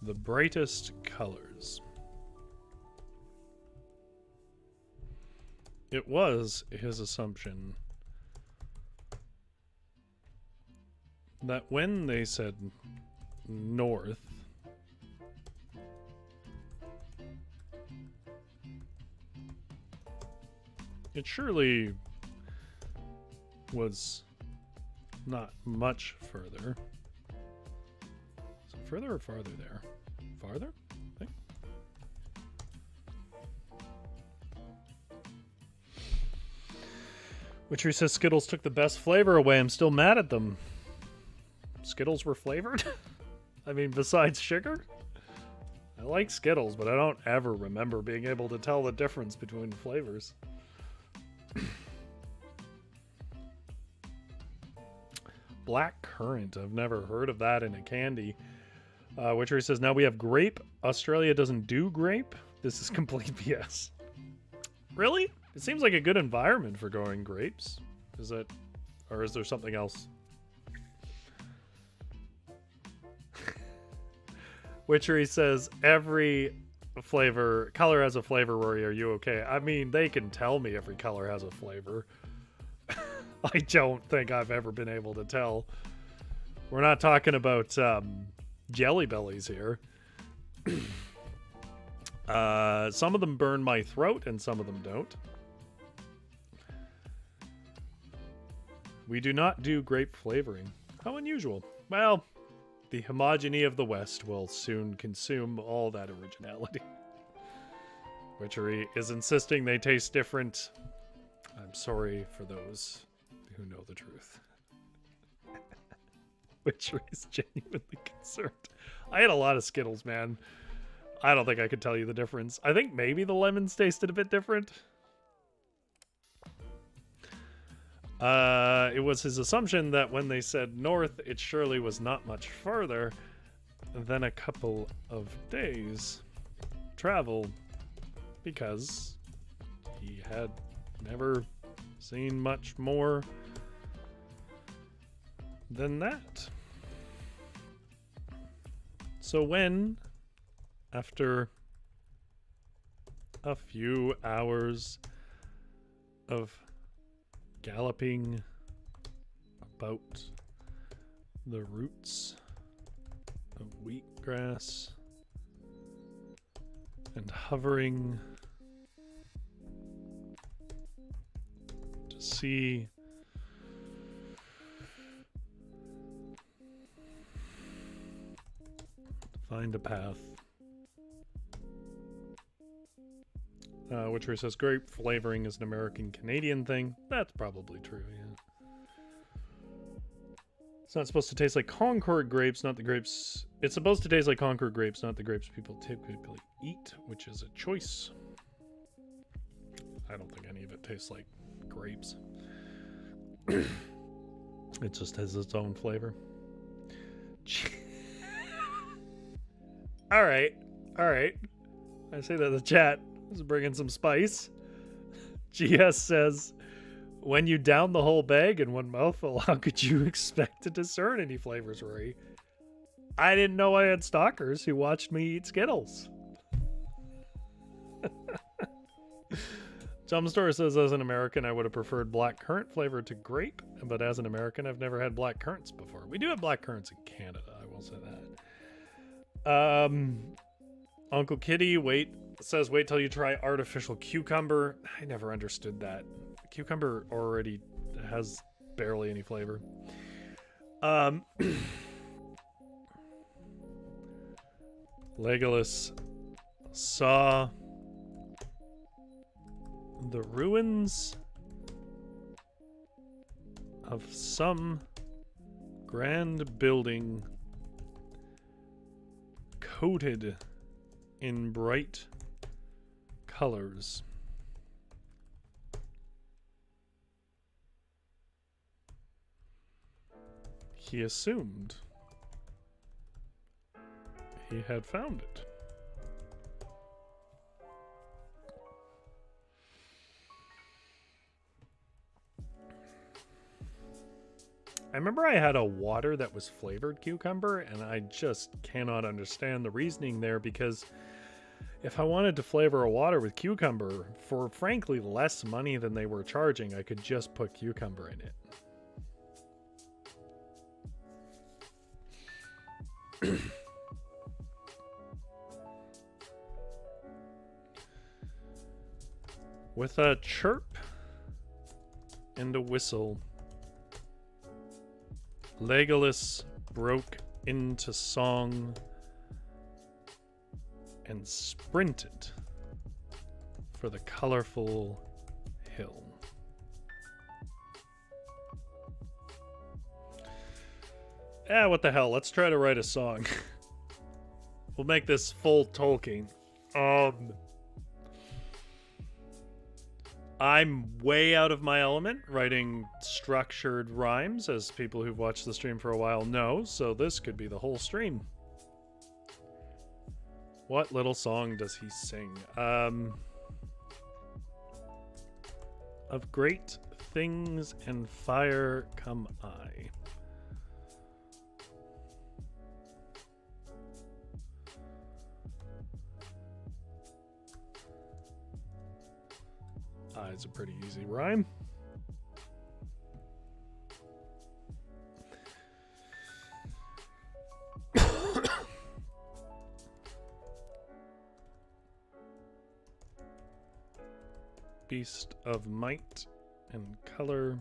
the brightest colors. It was his assumption that when they said north, it surely was not much further. So further or farther there? Farther? I think. Witchery says Skittles took the best flavor away. I'm still mad at them. Skittles were flavored? I mean, besides sugar? I like Skittles, but I don't ever remember being able to tell the difference between flavors. Black currant. I've never heard of that in a candy. Witchery says, now we have grape. Australia doesn't do grape. This is complete BS. Really? It seems like a good environment for growing grapes. Is it? Or is there something else? Witchery says every color has a flavor. Rory, are you okay? I mean, they can tell me every color has a flavor. I don't think I've ever been able to tell. We're not talking about jelly bellies here. Some of them burn my throat and some of them don't. We do not do grape flavoring. How unusual. Well, the homogeny of the West will soon consume all that originality. Witchery is insisting they taste different. I'm sorry for those who know the truth. Witchery is genuinely concerned. I had a lot of Skittles, man. I don't think I could tell you the difference. I think maybe the lemons tasted a bit different. It was his assumption that when they said north, it surely was not much further than a couple of days travel, because he had never seen much more than that. So when, after a few hours of galloping about the roots of wheatgrass and hovering to see find a path. Witcher says grape flavoring is an American-Canadian thing. That's probably true, yeah. It's not supposed to taste like Concord grapes, not the grapes... It's supposed to taste like Concord grapes, not the grapes people typically eat, which is a choice. I don't think any of it tastes like grapes. It just has its own flavor. Alright. I say that in the chat. Is bringing some spice. GS says, when you down the whole bag in one mouthful, how could you expect to discern any flavors, Rory? I didn't know I had stalkers who watched me eat Skittles. Jumpstore says, as an American, I would have preferred black currant flavor to grape, but as an American, I've never had black currants before. We do have black currants in Canada, I will say that. Uncle Kitty says wait till you try artificial cucumber. I never understood that. Cucumber already has barely any flavor. Legolas saw the ruins of some grand building coated in bright colors. He assumed he had found it. I remember I had a water that was flavored cucumber, and I just cannot understand the reasoning there, because if I wanted to flavor a water with cucumber for frankly less money than they were charging, I could just put cucumber in it. With a chirp and a whistle, Legolas broke into song and sprinted for the colorful hill. What the hell? Let's try to write a song. We'll make this full Tolkien. I'm way out of my element writing structured rhymes, as people who've watched the stream for a while know, so this could be the whole stream. What little song does he sing? Of great things and fire come I. is a pretty easy rhyme. Beast of might and color.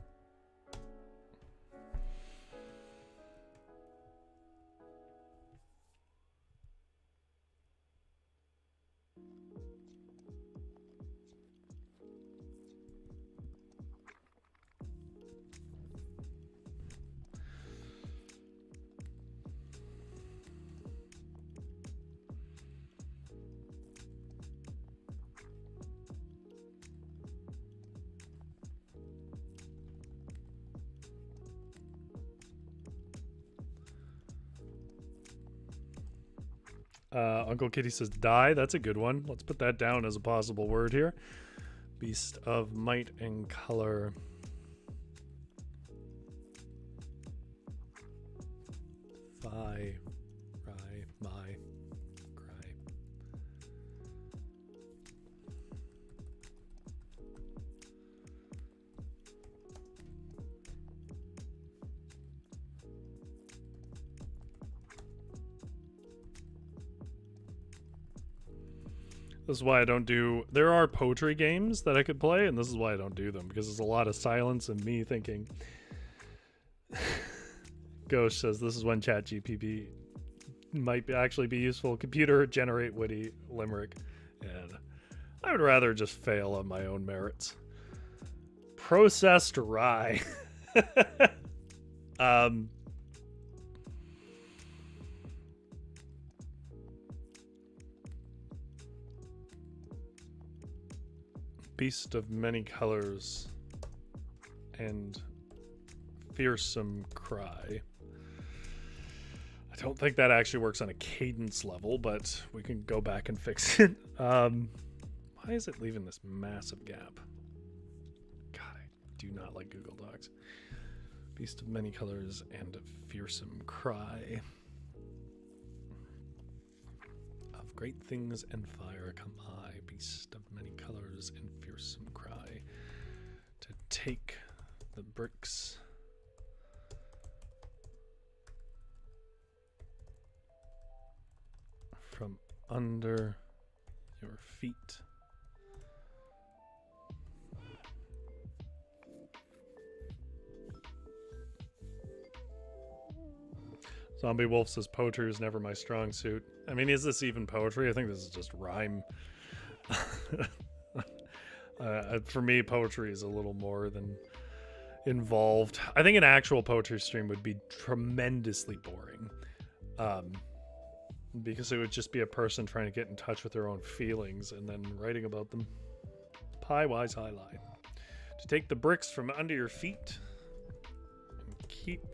Uncle Kitty says die. That's a good one. Let's put that down as a possible word here. Beast of might and color. Fi, ri, my, cry. This is why I don't do... There are poetry games that I could play, and this is why I don't do them, because there's a lot of silence and me thinking. Ghost says this is when ChatGPT might actually be useful. Computer generate witty limerick. And I would rather just fail on my own merits. Processed rye. Beast of many colors and fearsome cry. I don't think that actually works on a cadence level, but we can go back and fix it. Why is it leaving this massive gap? God, I do not like Google Docs. Beast of many colors and fearsome cry. Of great things and fire come I, beast of many colors and fearsome cry, to take the bricks from under your feet. Zombie Wolf says poetry is never my strong suit. I mean, is this even poetry? I think this is just rhyme. For me, poetry is a little more than involved. I think an actual poetry stream would be tremendously boring. Because it would just be a person trying to get in touch with their own feelings and then writing about them. Pie wise high lie. To take the bricks from under your feet and keep...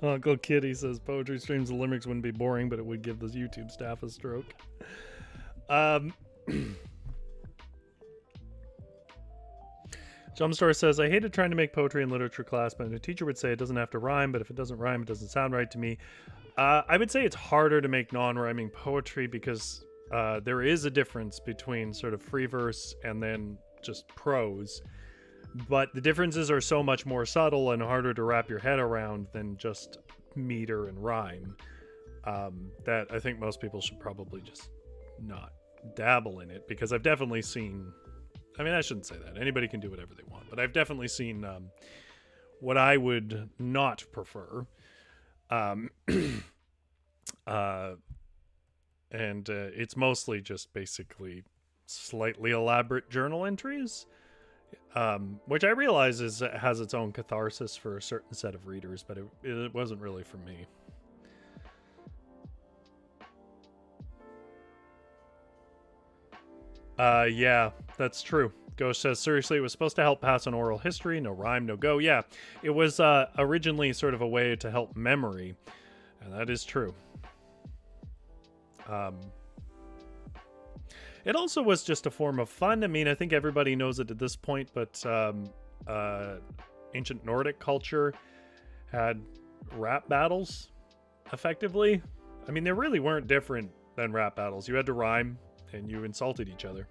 Uncle Kitty says poetry streams and limericks wouldn't be boring, but it would give the YouTube staff a stroke. Jumpstore says, I hated trying to make poetry in literature class, but a teacher would say it doesn't have to rhyme, but if it doesn't rhyme, it doesn't sound right to me. I would say it's harder to make non-rhyming poetry because there is a difference between sort of free verse and then just prose. But the differences are so much more subtle and harder to wrap your head around than just meter and rhyme that I think most people should probably just not dabble in it, because I've definitely seen, I mean, I shouldn't say that. Anybody can do whatever they want, but I've definitely seen what I would not prefer. Um, and it's mostly just basically slightly elaborate journal entries, which I realize has its own catharsis for a certain set of readers, but it wasn't really for me. Yeah, that's true. Ghost says, seriously, it was supposed to help pass on oral history. No rhyme, no go. Yeah, it was originally sort of a way to help memory, and that is true. It also was just a form of fun. I mean, I think everybody knows it at this point, but ancient Nordic culture had rap battles, effectively. I mean, they really weren't different than rap battles. You had to rhyme, and you insulted each other.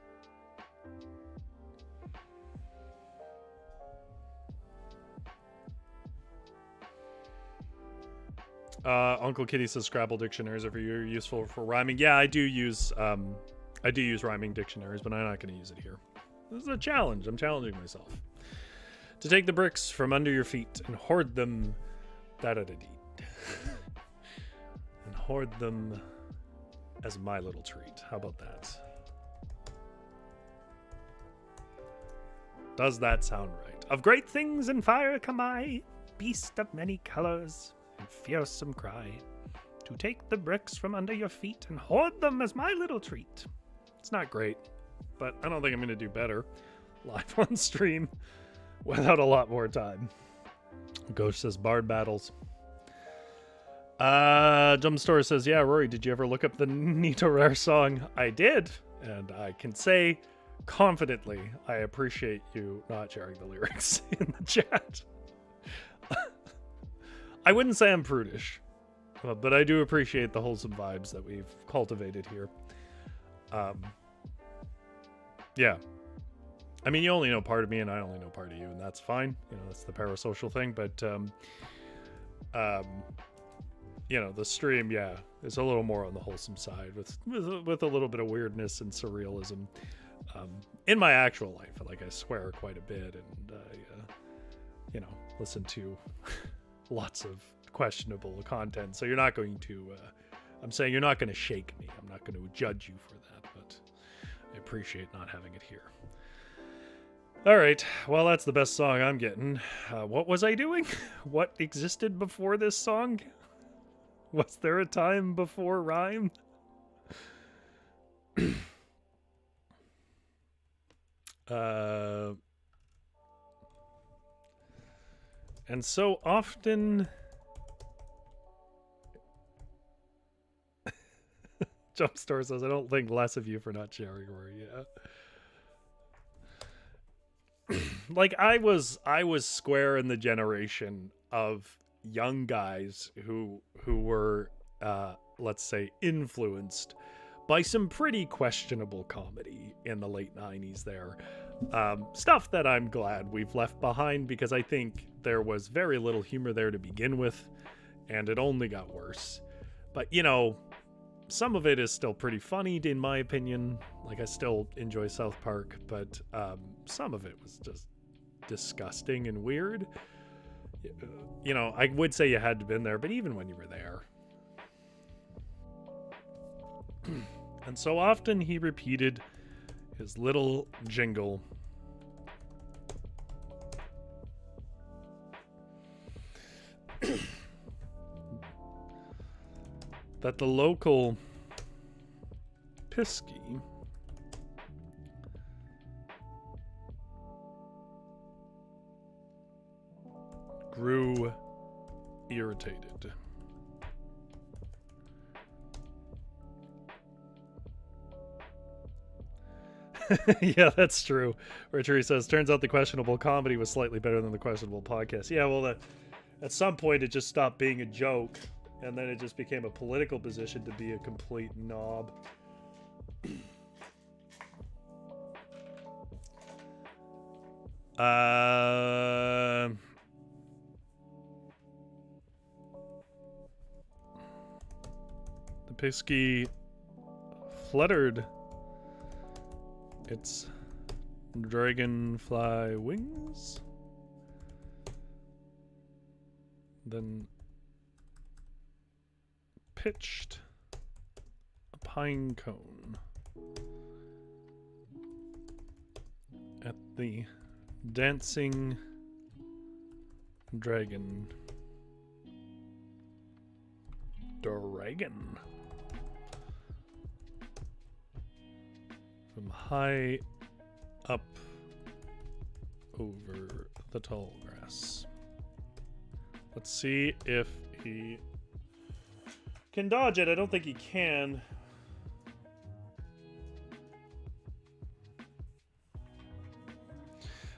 Uncle Kitty says Scrabble dictionaries are useful for rhyming. Yeah, I do use rhyming dictionaries, but I'm not going to use it here. This is a challenge. I'm challenging myself to take the bricks from under your feet and hoard them, and hoard them as my little treat. How about that? Does that sound right? Of great things in fire come I, beast of many colors and fearsome cry, to take the bricks from under your feet and hoard them as my little treat. It's not great, but I don't think I'm going to do better live on stream without a lot more time. Ghost says bard battles. Jumpstore says, yeah, Rory, did you ever look up the Nito Rare song? I did, and I can say confidently I appreciate you not sharing the lyrics in the chat. I wouldn't say I'm prudish, but I do appreciate the wholesome vibes that we've cultivated here. Yeah. I mean, you only know part of me and I only know part of you, and that's fine. You know, that's the parasocial thing, but you know, the stream, yeah, is a little more on the wholesome side with a little bit of weirdness and surrealism. In my actual life, like, I swear quite a bit, and you know, listen to lots of questionable content. So you're not going to I'm saying you're not going to shake me. I'm not going to judge you for that, but I appreciate not having it here. All right, well, that's the best song I'm getting. What was I doing? What existed before this song? Was there a time before rhyme? And so often... Jumpstore says, I don't think less of you for not sharing, or yeah. Like, I was square in the generation of young guys who were, let's say, influenced by some pretty questionable comedy in the late 90s there. Stuff that I'm glad we've left behind, because I think there was very little humor there to begin with, and it only got worse. But, you know, some of it is still pretty funny, in my opinion. Like, I still enjoy South Park, but some of it was just disgusting and weird. You know, I would say you had to have been there, but even when you were there. And so often he repeated his little jingle. That the local Pisky grew irritated. Yeah, that's true. Richard says, turns out the questionable comedy was slightly better than the questionable podcast. Yeah, well, at some point it just stopped being a joke, and then it just became a political position to be a complete knob. The Pisky fluttered its dragonfly wings. then pitched a pine cone at the dancing dragon. From high up over the tall grass. Let's see if he can dodge it. I don't think he can.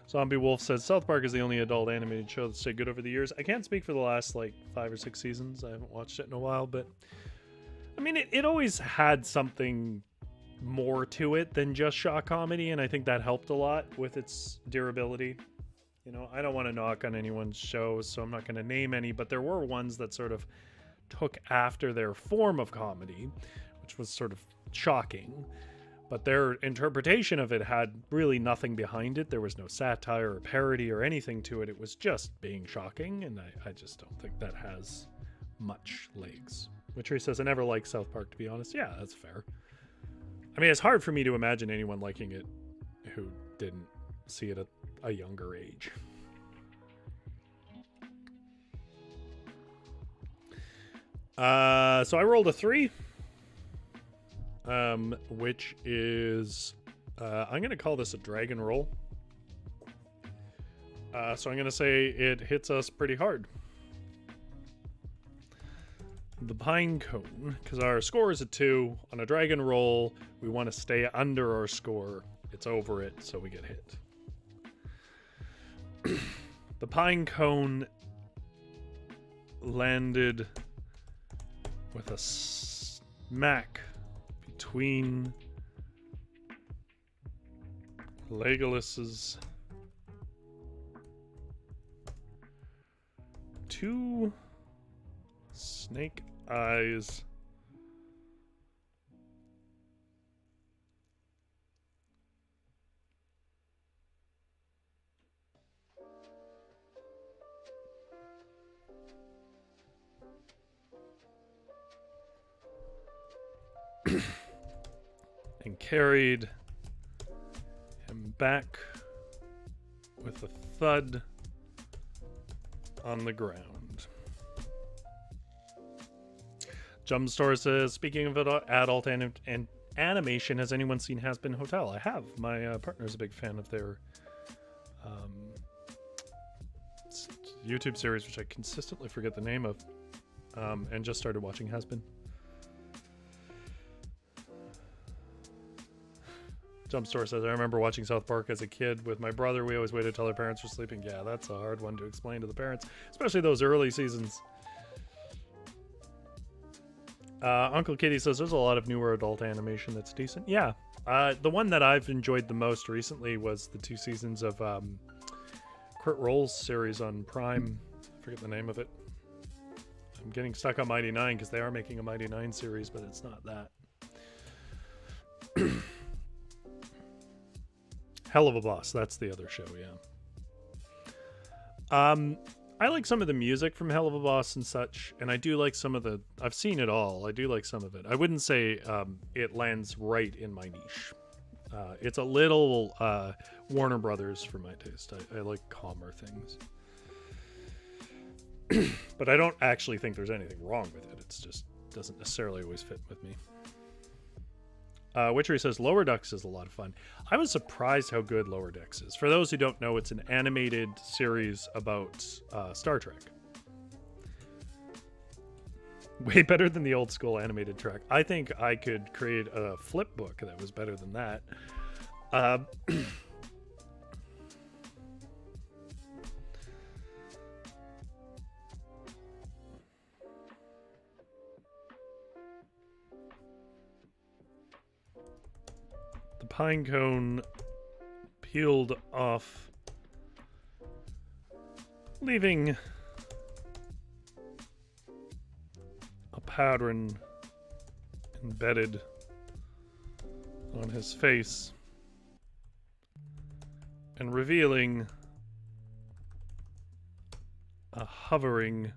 Zombie Wolf says South Park is the only adult animated show that's stayed good over the years. I can't speak for the last like 5 or 6 seasons. I haven't watched it in a while, but I mean, it always had something more to it than just shock comedy, and I think that helped a lot with its durability. You know, I don't want to knock on anyone's shows, so I'm not going to name any, but there were ones that sort of took after their form of comedy, which was sort of shocking. But their interpretation of it had really nothing behind it. There was no satire or parody or anything to it. It was just being shocking, and I just don't think that has much legs. Witchery says, I never liked South Park, to be honest. Yeah, that's fair. I mean, it's hard for me to imagine anyone liking it who didn't see it at a younger age. So I rolled a 3. Which is, I'm going to call this a dragon roll. So I'm going to say it hits us pretty hard. The pine cone, because our score is a 2. On a dragon roll, we want to stay under our score. It's over it, so we get hit. The pine cone landed with a smack between Legolas's 2 snake eyes. And carried him back with a thud on the ground. Jumpstore says, speaking of adult animation, has anyone seen Has Been Hotel? I have. My partner's a big fan of their YouTube series, which I consistently forget the name of, and just started watching Has Been. Jumpstore says, I remember watching South Park as a kid with my brother. We always waited till our parents were sleeping. Yeah, that's a hard one to explain to the parents, especially those early seasons. Uncle Kitty says, there's a lot of newer adult animation that's decent. Yeah. The one that I've enjoyed the most recently was the 2 seasons of Crit Roll's series on Prime. I forget the name of it. I'm getting stuck on Mighty 9 because they are making a Mighty 9 series, but it's not that. Hell of a Boss, that's the other show, yeah. I like some of the music from Hell of a Boss and such, and I do like some of the... I've seen it all. I do like some of it. I wouldn't say it lands right in my niche. It's a little Warner Brothers for my taste. I like calmer things. But I don't actually think there's anything wrong with it. It's just doesn't necessarily always fit with me. Witchery says, Lower Decks is a lot of fun. I was surprised how good Lower Decks is. For those who don't know, it's an animated series about Star Trek. Way better than the old school animated Trek. I think I could create a flip book that was better than that. Pine cone peeled off, leaving a pattern embedded on his face and revealing a hovering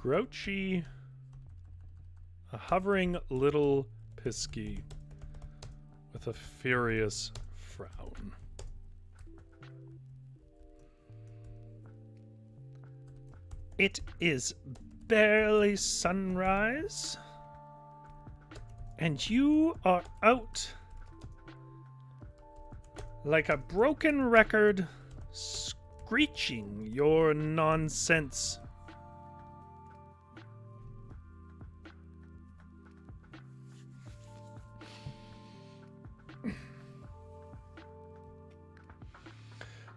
grouchy, a hovering little pisky with a furious frown. It is barely sunrise, and you are out like a broken record, screeching your nonsense.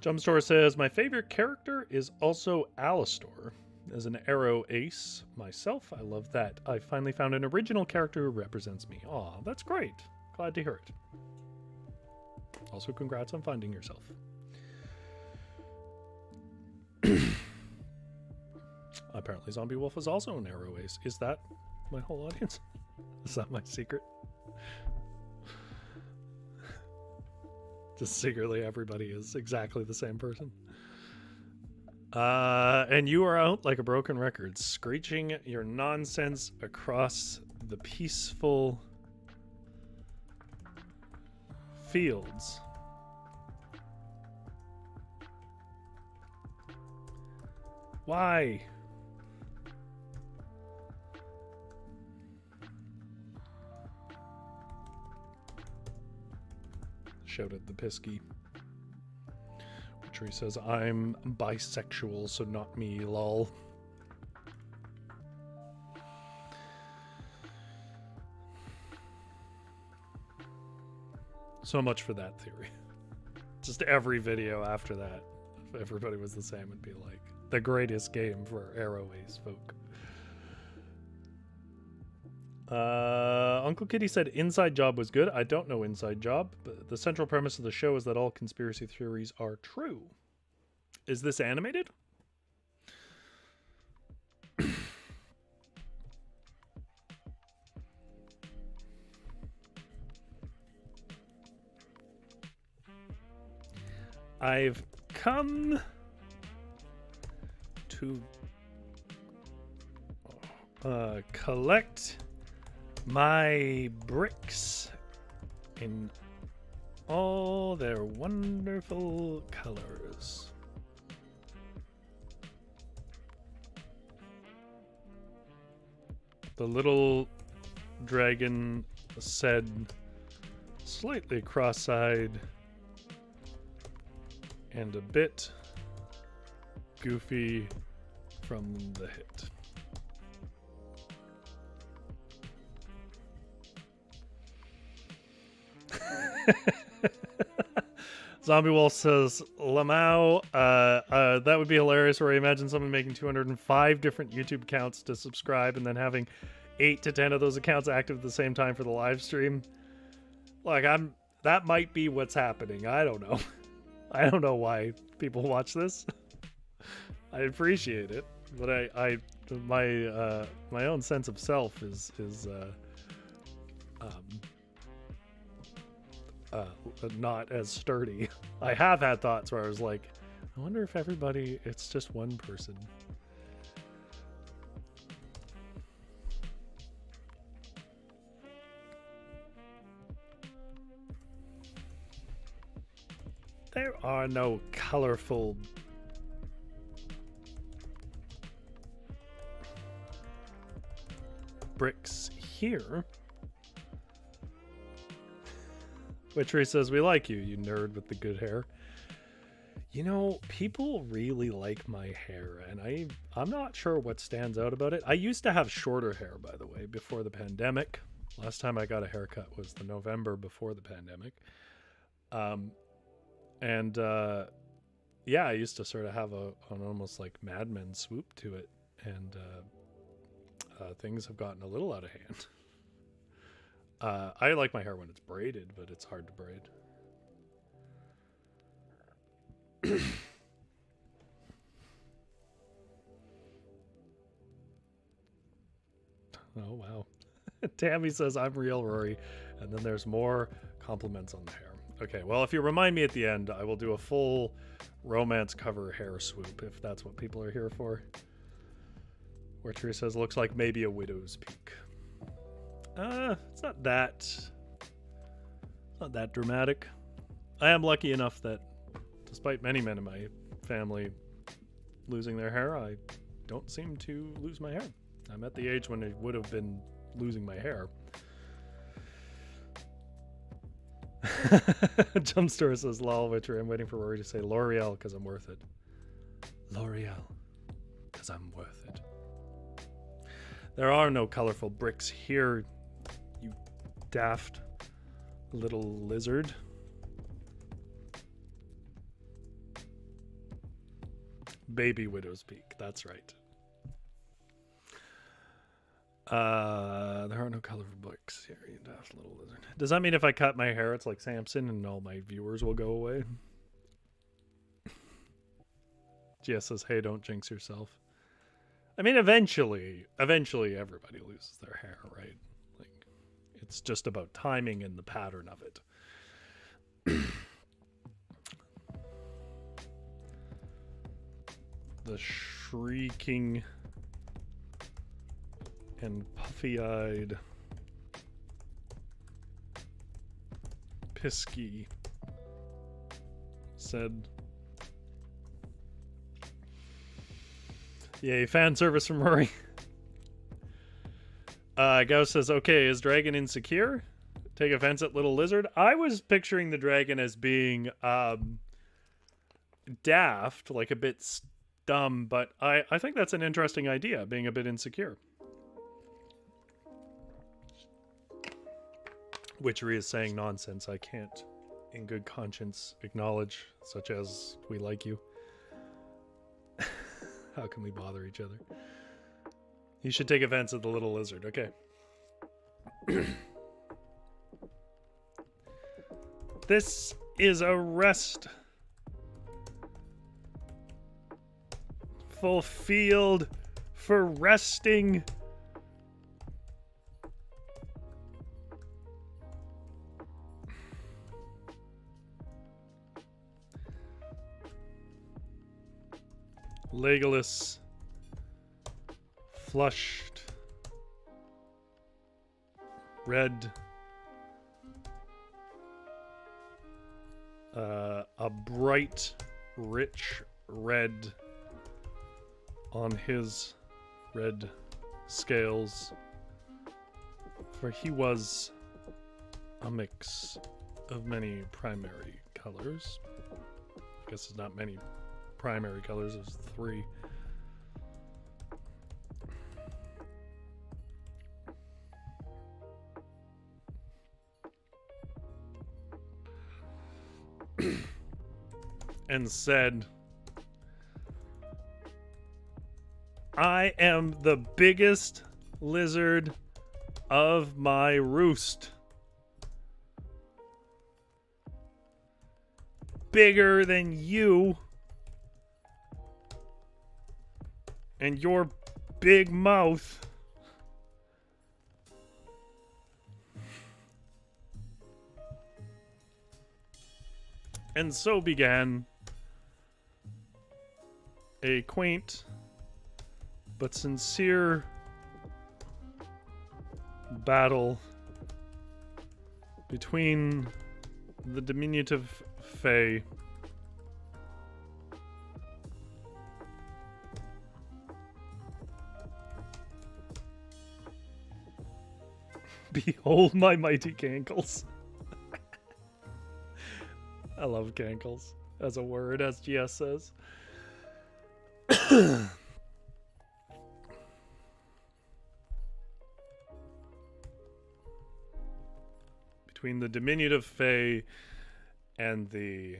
Jumpstore says, my favorite character is also Alistor. As an arrow ace myself, I love that. I finally found an original character who represents me. Aw, that's great. Glad to hear it. Also, congrats on finding yourself. Apparently, Zombie Wolf is also an arrow ace. Is that my whole audience? Is that my secret? Just secretly, everybody is exactly the same person. And you are out like a broken record, screeching your nonsense across the peaceful fields. Why? Shouted the Pisky. Which he says, I'm bisexual, so not me, lol. So much for that theory. Just every video after that, if everybody was the same, would be like the greatest game for arrow ace folk. Uncle Kitty said Inside Job was good. I don't know Inside Job, but the central premise of the show is that all conspiracy theories are true. Is this animated? I've come to collect my bricks in all their wonderful colors. The little dragon said, slightly cross-eyed and a bit goofy from the hit. Zombie Wolf says, Lamau, that would be hilarious, where I imagine someone making 205 different YouTube accounts to subscribe and then having 8 to 10 of those accounts active at the same time for the live stream. Like, that might be what's happening. I don't know. I don't know why people watch this. I appreciate it, but my own sense of self is not as sturdy. I have had thoughts where I was like, I wonder if it's just one person. There are no colorful bricks here. Witchery says, we like you, you nerd with the good hair. You know, people really like my hair, and I'm not sure what stands out about it. I used to have shorter hair, by the way, before the pandemic. Last time I got a haircut was the November before the pandemic. Yeah, I used to sort of have an almost like Mad Men swoop to it, and things have gotten a little out of hand. I like my hair when it's braided, but it's hard to braid. Oh, wow. Tammy says, I'm real, Rory. And then there's more compliments on the hair. Okay, well, if you remind me at the end, I will do a full romance cover hair swoop, if that's what people are here for. Where Teresa says, looks like maybe a widow's peak. It's not that dramatic. I am lucky enough that despite many men in my family losing their hair, I don't seem to lose my hair. I'm at the age when it would have been losing my hair. Jumpstore says, lol, Witcher. I'm waiting for Rory to say L'Oreal because I'm worth it. L'Oreal because I'm worth it. There are no colorful bricks here, you daft little lizard. Baby Widow's Peak, that's right. There are no colorful bricks here, you daft little lizard. Does that mean if I cut my hair, it's like Samson and all my viewers will go away? Jess says, hey, don't jinx yourself. I mean, eventually everybody loses their hair, right? Like, it's just about timing and the pattern of it. The shrieking and puffy-eyed Pisky said, yay, fan service from Rory. Gauss says, okay, is dragon insecure? Take offense at little lizard. I was picturing the dragon as being daft, like a bit dumb, but I think that's an interesting idea, being a bit insecure. Witchery is saying nonsense I can't, in good conscience, acknowledge, such as we like you. How can we bother each other? You should take offense at the little lizard. Okay. This is a rest. Full field for resting. Legolas flushed red, a bright rich red on his red scales, for he was a mix of many primary colors. I guess it's not many primary colors, is 3. And said, I am the biggest lizard of my roost. Bigger than you. And your big mouth. And so began a quaint but sincere battle between the diminutive Fae behold my mighty cankles. I love cankles as a word, as GS says. Between the diminutive Fae and the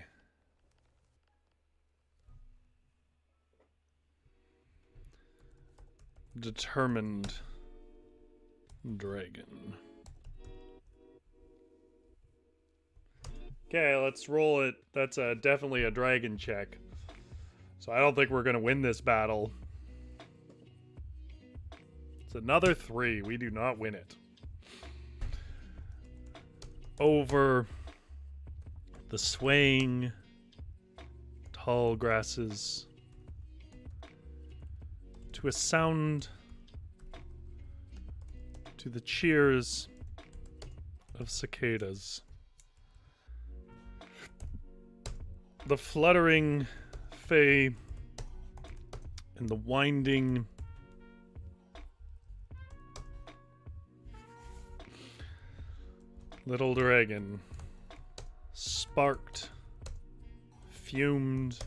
determined dragon. Okay, let's roll it. That's definitely a dragon check. So I don't think we're going to win this battle. It's another 3. We do not win it. Over the swaying tall grasses to a sound to the cheers of cicadas. The fluttering Fae and the winding little dragon sparked, fumed,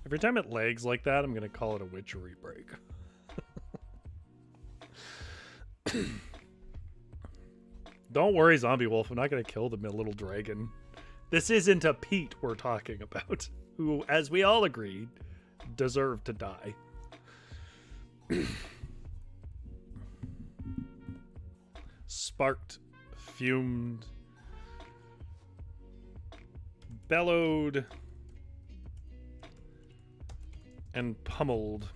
every time it lags like that, I'm gonna call it a witchery break. Don't worry, Zombie Wolf, I'm not gonna kill the little dragon. This isn't a Pete we're talking about, who, as we all agreed, deserved to die. Sparked, fumed, bellowed, and pummeled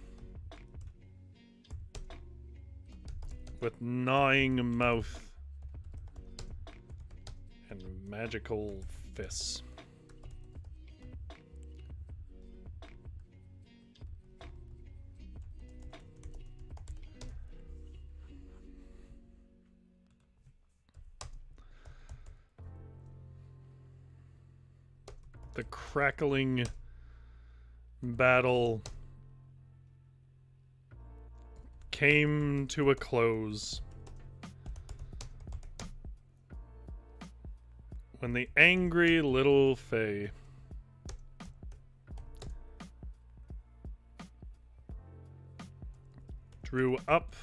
with gnawing mouth and magical fists. The crackling battle came to a close when the angry little Fae drew up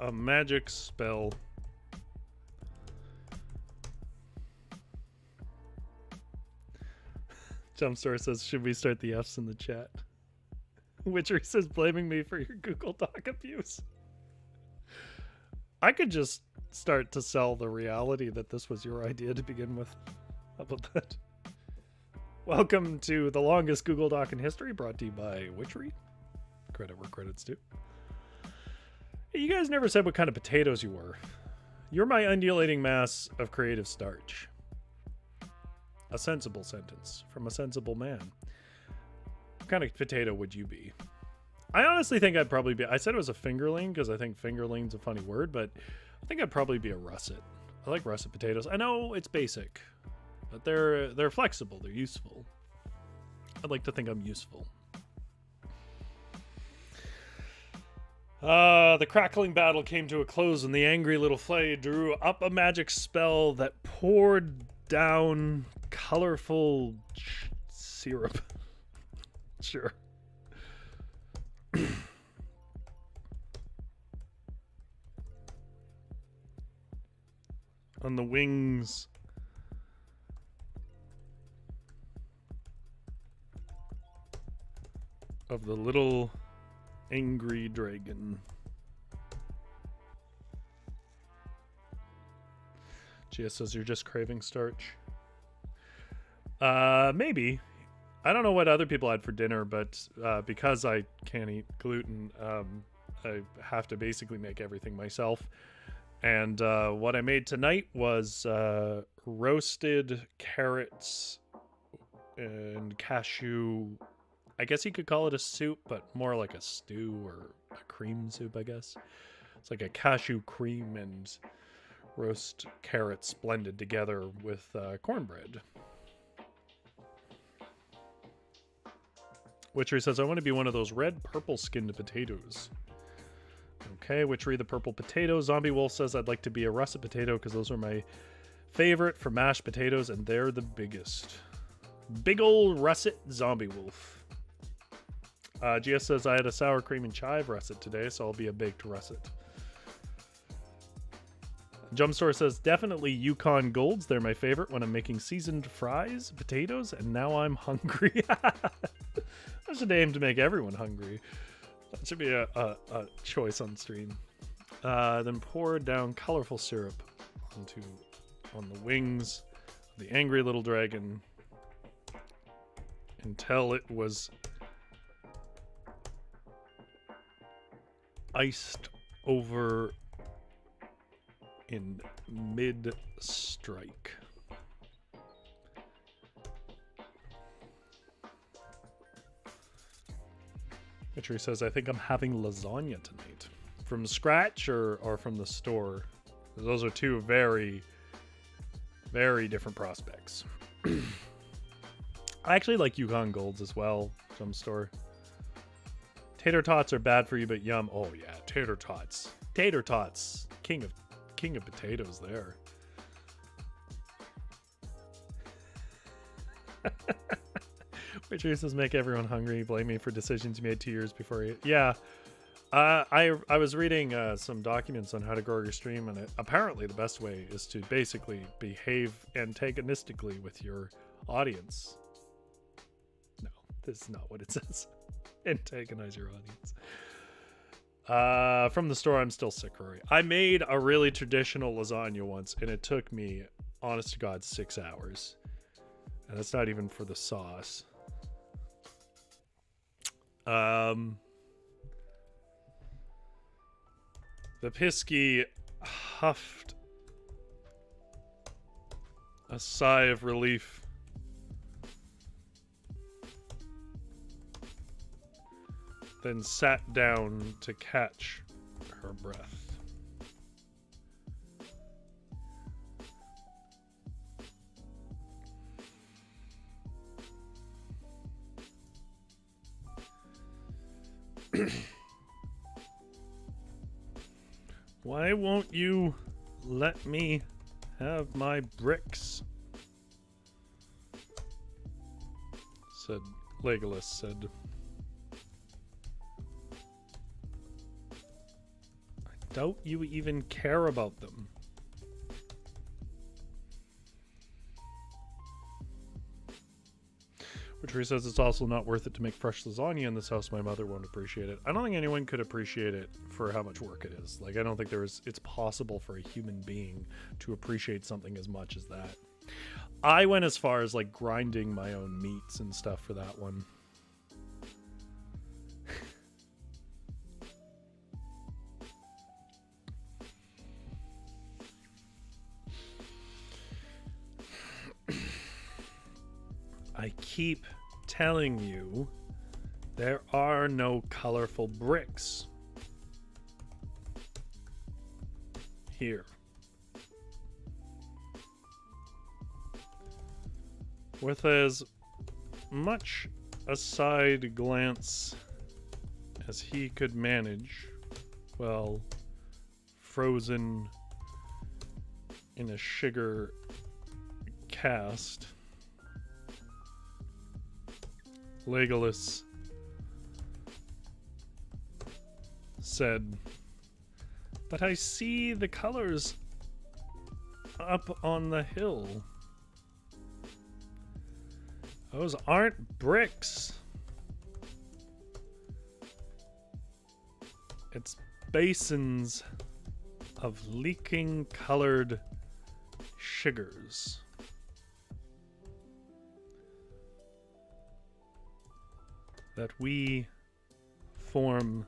a magic spell Jumpstore says, should we start the Fs in the chat? Witcher says, blaming me for your Google Doc abuse. I could just start to sell the reality that this was your idea to begin with. How about that? Welcome to the longest Google Doc in history, brought to you by Witchery. Credit where credit's due. Hey, you guys never said what kind of potatoes you were. You're my undulating mass of creative starch. A sensible sentence from a sensible man. What kind of potato would you be? I honestly think I'd probably be... I said it was a fingerling because I think fingerling's a funny word, but I think I'd probably be a russet. I like russet potatoes. I know it's basic, but they're flexible. They're useful. I'd like to think I'm useful. The crackling battle came to a close and the angry little Flay drew up a magic spell that poured down colorful syrup. Sure. On the wings of the little angry dragon. Gia says you're just craving starch. Maybe. I don't know what other people had for dinner, but because I can't eat gluten, I have to basically make everything myself. And what I made tonight was roasted carrots and cashew. I guess you could call it a soup, but more like a stew or a cream soup, I guess. It's like a cashew cream and roast carrots blended together with cornbread. Witchery says, I want to be one of those red purple skinned potatoes. Okay, Witchery the purple potato. Zombie Wolf says, I'd like to be a russet potato because those are my favorite for mashed potatoes and they're the biggest. Big old russet Zombie Wolf. GS says, I had a sour cream and chive russet today, so I'll be a baked russet. Jumpstore says, definitely Yukon Golds. They're my favorite when I'm making seasoned fries, potatoes, and now I'm hungry. That's a name to make everyone hungry. That should be a choice on stream. Then pour down colorful syrup on the wings of the angry little dragon until it was iced over in mid-strike. Mitri says, I think I'm having lasagna tonight. From scratch or from the store? Those are two very, very different prospects. I actually like Yukon Golds as well from store. Tater tots are bad for you, but yum. Oh yeah, tater tots. Tater tots. King of potatoes there. Richard says, make everyone hungry. Blame me for decisions you made 2 years before. Yeah. I was reading some documents on how to grow your stream, and apparently the best way is to basically behave antagonistically with your audience. No, this is not what it says. Antagonize your audience. From the store, I'm still sick, Rory. I made a really traditional lasagna once, and it took me, honest to God, 6 hours. And that's not even for the sauce. The Pisky huffed a sigh of relief. Then sat down to catch her breath. Why won't you let me have my bricks? Said Legolas said. I doubt you even care about them. Which says it's also not worth it to make fresh lasagna in this house. My mother won't appreciate it. I don't think anyone could appreciate it for how much work it is. Like, I don't think it's possible for a human being to appreciate something as much as that. I went as far as like grinding my own meats and stuff for that one. I keep telling you there are no colorful bricks here. With as much a side glance as he could manage, well, frozen in a sugar cast, Legolas said, but I see the colors up on the hill. Those aren't bricks. It's basins of leaking colored sugars. That we form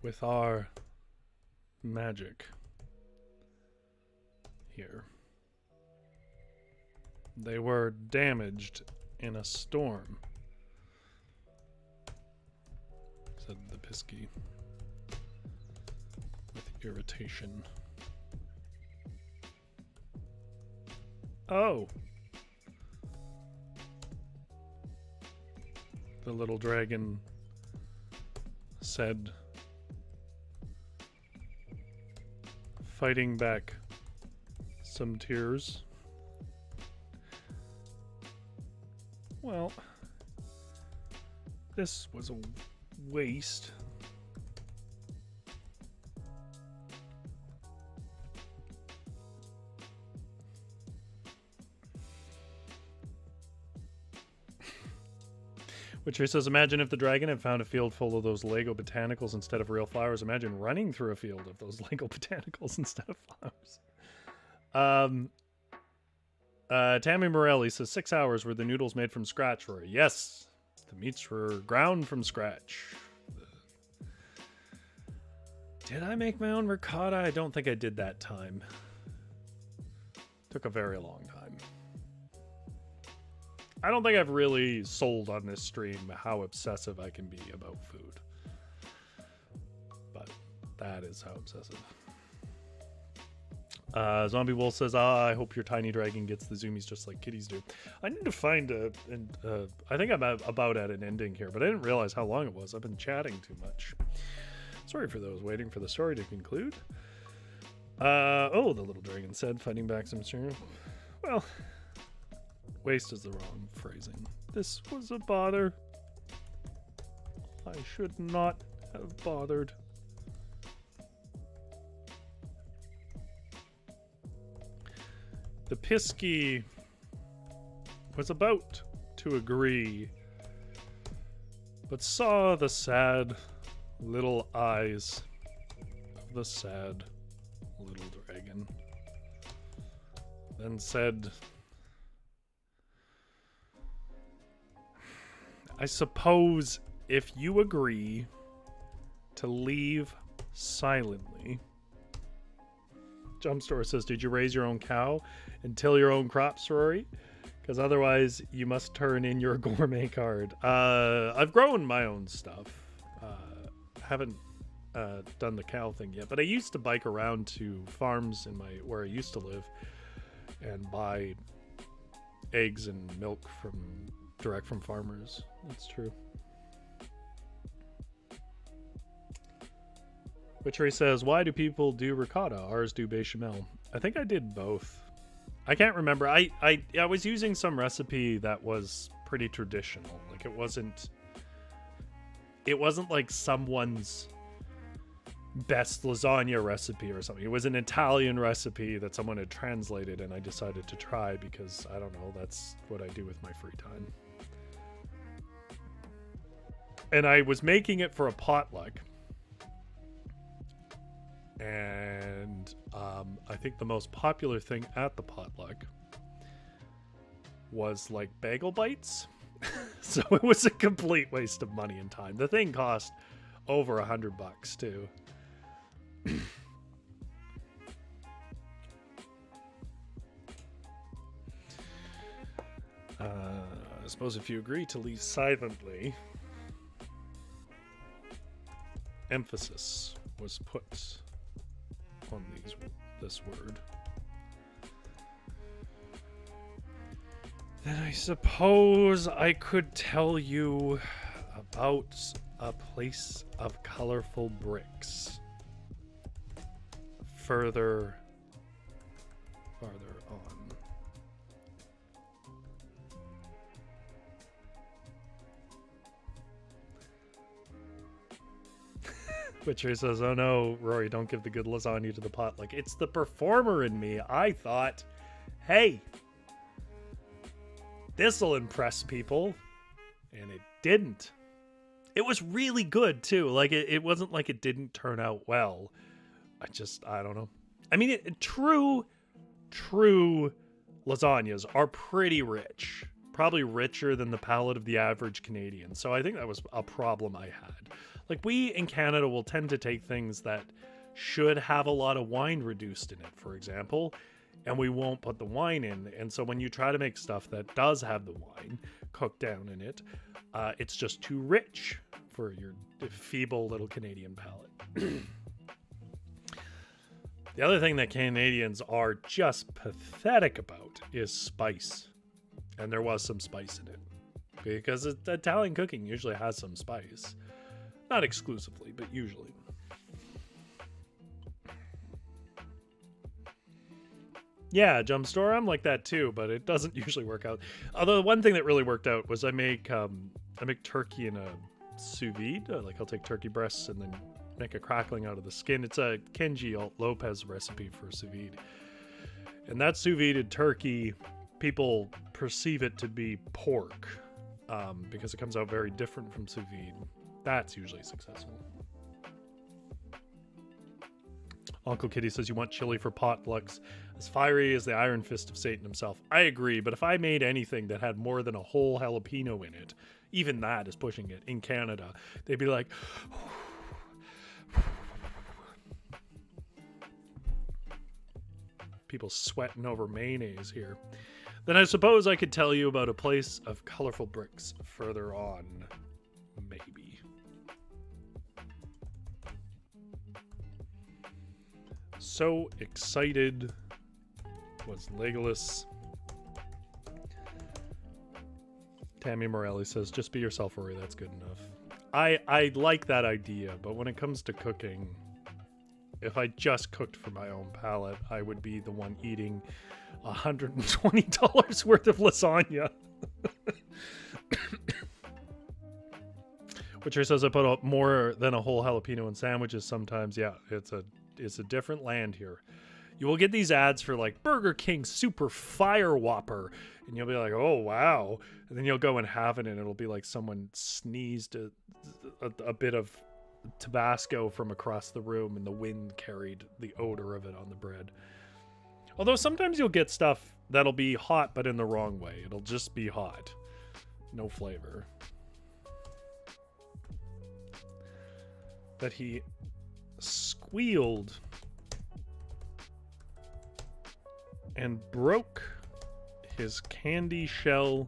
with our magic here. They were damaged in a storm, said the Pisky with irritation. Oh! The little dragon said, fighting back some tears. Well, this was a waste. Witcher says, imagine if the dragon had found a field full of those Lego botanicals instead of real flowers. Imagine running through a field of those Lego botanicals instead of flowers. Tammy Morelli says 6 hours were the noodles made from scratch, Rory. Yes, the meats were ground from scratch. Did I make my own ricotta? I don't think I did that time. Took a very long time. I don't think I've really sold on this stream how obsessive I can be about food. But that is how obsessive. Zombie Wolf says, I hope your tiny dragon gets the zoomies just like kitties do. I need to find I think I'm about at an ending here, but I didn't realize how long it was. I've been chatting too much. Sorry for those waiting for the story to conclude. Oh, the little dragon said, fighting back some stream. Well, waste is the wrong phrasing. This was a bother. I should not have bothered. The Pisky was about to agree, but saw the sad little eyes of the sad little dragon, then said, I suppose if you agree to leave silently. Jumpstore says, did you raise your own cow and till your own crops, Rory? Because otherwise you must turn in your gourmet card. I've grown my own stuff. Haven't done the cow thing yet, but I used to bike around to farms in where I used to live and buy eggs and milk direct from farmers. That's true. Witchery says, why do people do ricotta? Ours do bechamel. I think I did both. I can't remember. I was using some recipe that was pretty traditional. Like it wasn't like someone's best lasagna recipe or something. It was an Italian recipe that someone had translated and I decided to try because, I don't know, that's what I do with my free time. And I was making it for a potluck. And I think the most popular thing at the potluck was like bagel bites. So it was a complete waste of money and time. The thing cost over $100 too. I suppose if you agree to leave silently, emphasis was put on this word. Then I suppose I could tell you about a place of colorful bricks farther on. Witcher says, oh no, Rory, don't give the good lasagna to the pot. Like, it's the performer in me. I thought, hey, this'll impress people. And it didn't. It was really good, too. Like, it wasn't like it didn't turn out well. I don't know. I mean, true lasagnas are pretty rich. Probably richer than the palate of the average Canadian. So I think that was a problem I had. Like, we in Canada will tend to take things that should have a lot of wine reduced in it, for example, and we won't put the wine in. And so when you try to make stuff that does have the wine cooked down in it, it's just too rich for your feeble little Canadian palate. The other thing that Canadians are just pathetic about is spice. And there was some spice in it. Because Italian cooking usually has some spice. Not exclusively, but usually. Yeah, Jumpstore, I'm like that too, but it doesn't usually work out. Although the one thing that really worked out was I make turkey in a sous vide. Like I'll take turkey breasts and then make a crackling out of the skin. It's a Kenji Alt Lopez recipe for sous vide. And that sous vide turkey, people perceive it to be pork because it comes out very different from sous vide. That's usually successful. Uncle Kitty says you want chili for potlucks. As fiery as the Iron Fist of Satan himself. I agree, but if I made anything that had more than a whole jalapeno in it, even that is pushing it in Canada, they'd be like... People sweating over mayonnaise here. Then I suppose I could tell you about a place of colorful bricks further on. Maybe. So excited was Legolas. Tammy Morelli says, just be yourself, Rory. That's good enough. I like that idea, but when it comes to cooking, if I just cooked for my own palate, I would be the one eating $120 worth of lasagna. Witcher says I put up more than a whole jalapeno in sandwiches sometimes. Yeah, it's a different land here. You will get these ads for like Burger King Super Fire Whopper, and you'll be like, oh wow, and then you'll go and have it, and it'll be like someone sneezed a bit of Tabasco from across the room, and the wind carried the odor of it on the bread. Although sometimes you'll get stuff that'll be hot, but in the wrong way. It'll just be hot, no flavor. But he squealed and broke his candy shell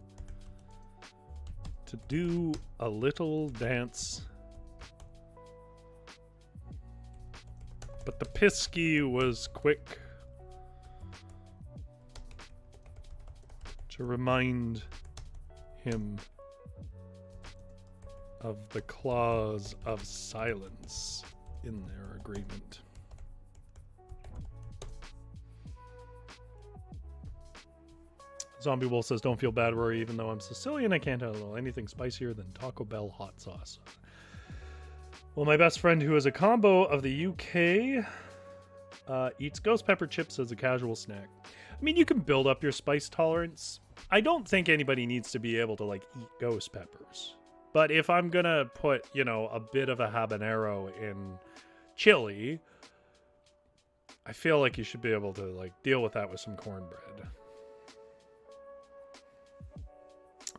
to do a little dance. But the Pisky was quick to remind him of the clause of silence in their agreement. Zombie Wolf says, don't feel bad, Rory. Even though I'm Sicilian, I can't handle anything spicier than Taco Bell hot sauce. Well, my best friend, who is a combo of the UK, eats ghost pepper chips as a casual snack. I mean, you can build up your spice tolerance. I don't think anybody needs to be able to, like, eat ghost peppers. But if I'm gonna put, you know, a bit of a habanero in chili, I feel like you should be able to, like, deal with that with some cornbread.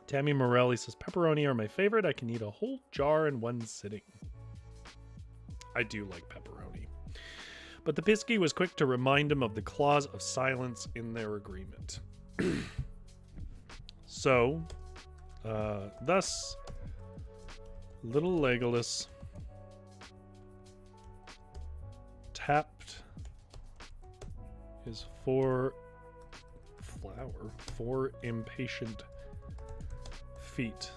Tammy Morelli says, pepperoni are my favorite. I can eat a whole jar in one sitting. I do like pepperoni. But the Pisky was quick to remind him of the clause of silence in their agreement. So, thus, little Legolas tapped his four impatient feet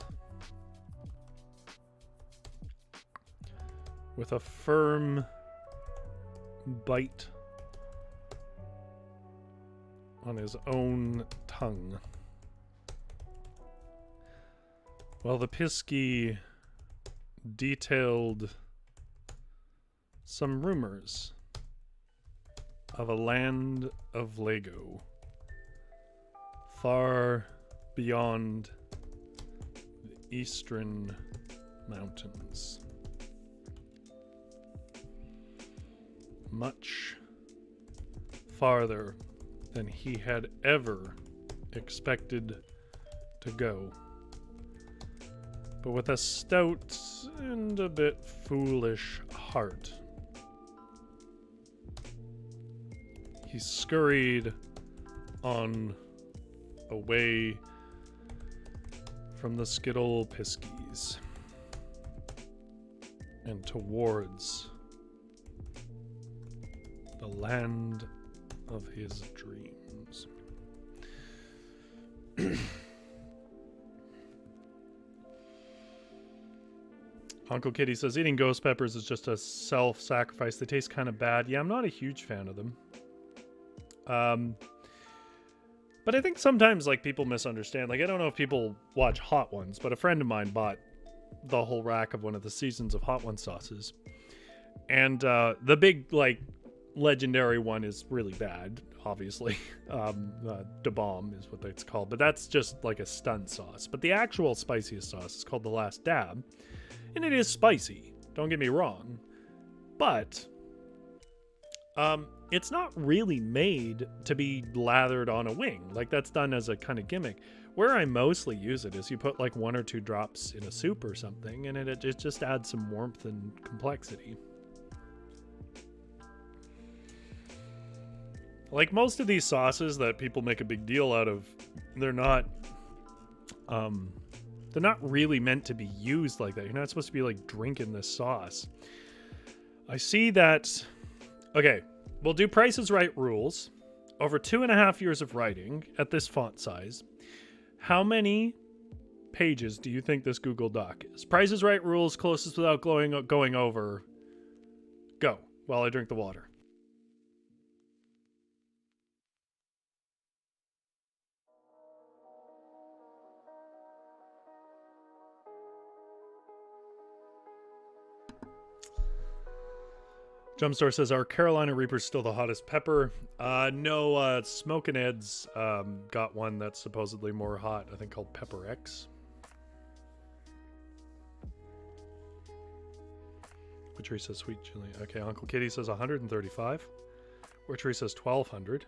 with a firm bite on his own tongue. While the Pisky detailed some rumors of a land of Lego far beyond the eastern mountains. Much farther than he had ever expected to go. But with a stout and a bit foolish heart, he scurried on away from the Skittle Piskies and towards the land of his dreams. Uncle Kitty says, eating ghost peppers is just a self-sacrifice. They taste kind of bad. Yeah, I'm not a huge fan of them. But I think sometimes, like, people misunderstand. Like, I don't know if people watch Hot Ones, but a friend of mine bought the whole rack of one of the seasons of Hot One sauces. And the big, like, legendary one is really bad, obviously. Da Bomb is what it's called. But that's just like a stunt sauce. But the actual spiciest sauce is called The Last Dab. And it is spicy, don't get me wrong, but it's not really made to be lathered on a wing. Like, that's done as a kind of gimmick. Where I mostly use it is you put like 1 or 2 drops in a soup or something, and it just adds some warmth and complexity. Like most of these sauces that people make a big deal out of, they're not really meant to be used like that. You're not supposed to be like drinking this sauce. I see that. Okay, we'll do Price is Right rules. Over 2.5 years of writing at this font size, how many pages do you think this Google Doc is? Price is Right rules, closest without going over. Go while I drink the water. Jumpstore says, are Carolina Reapers still the hottest pepper? No, Smokin' Ed's got one that's supposedly more hot, I think called Pepper X. Witchery says sweet chili. Okay, Uncle Kitty says 135. Witchery says 1200.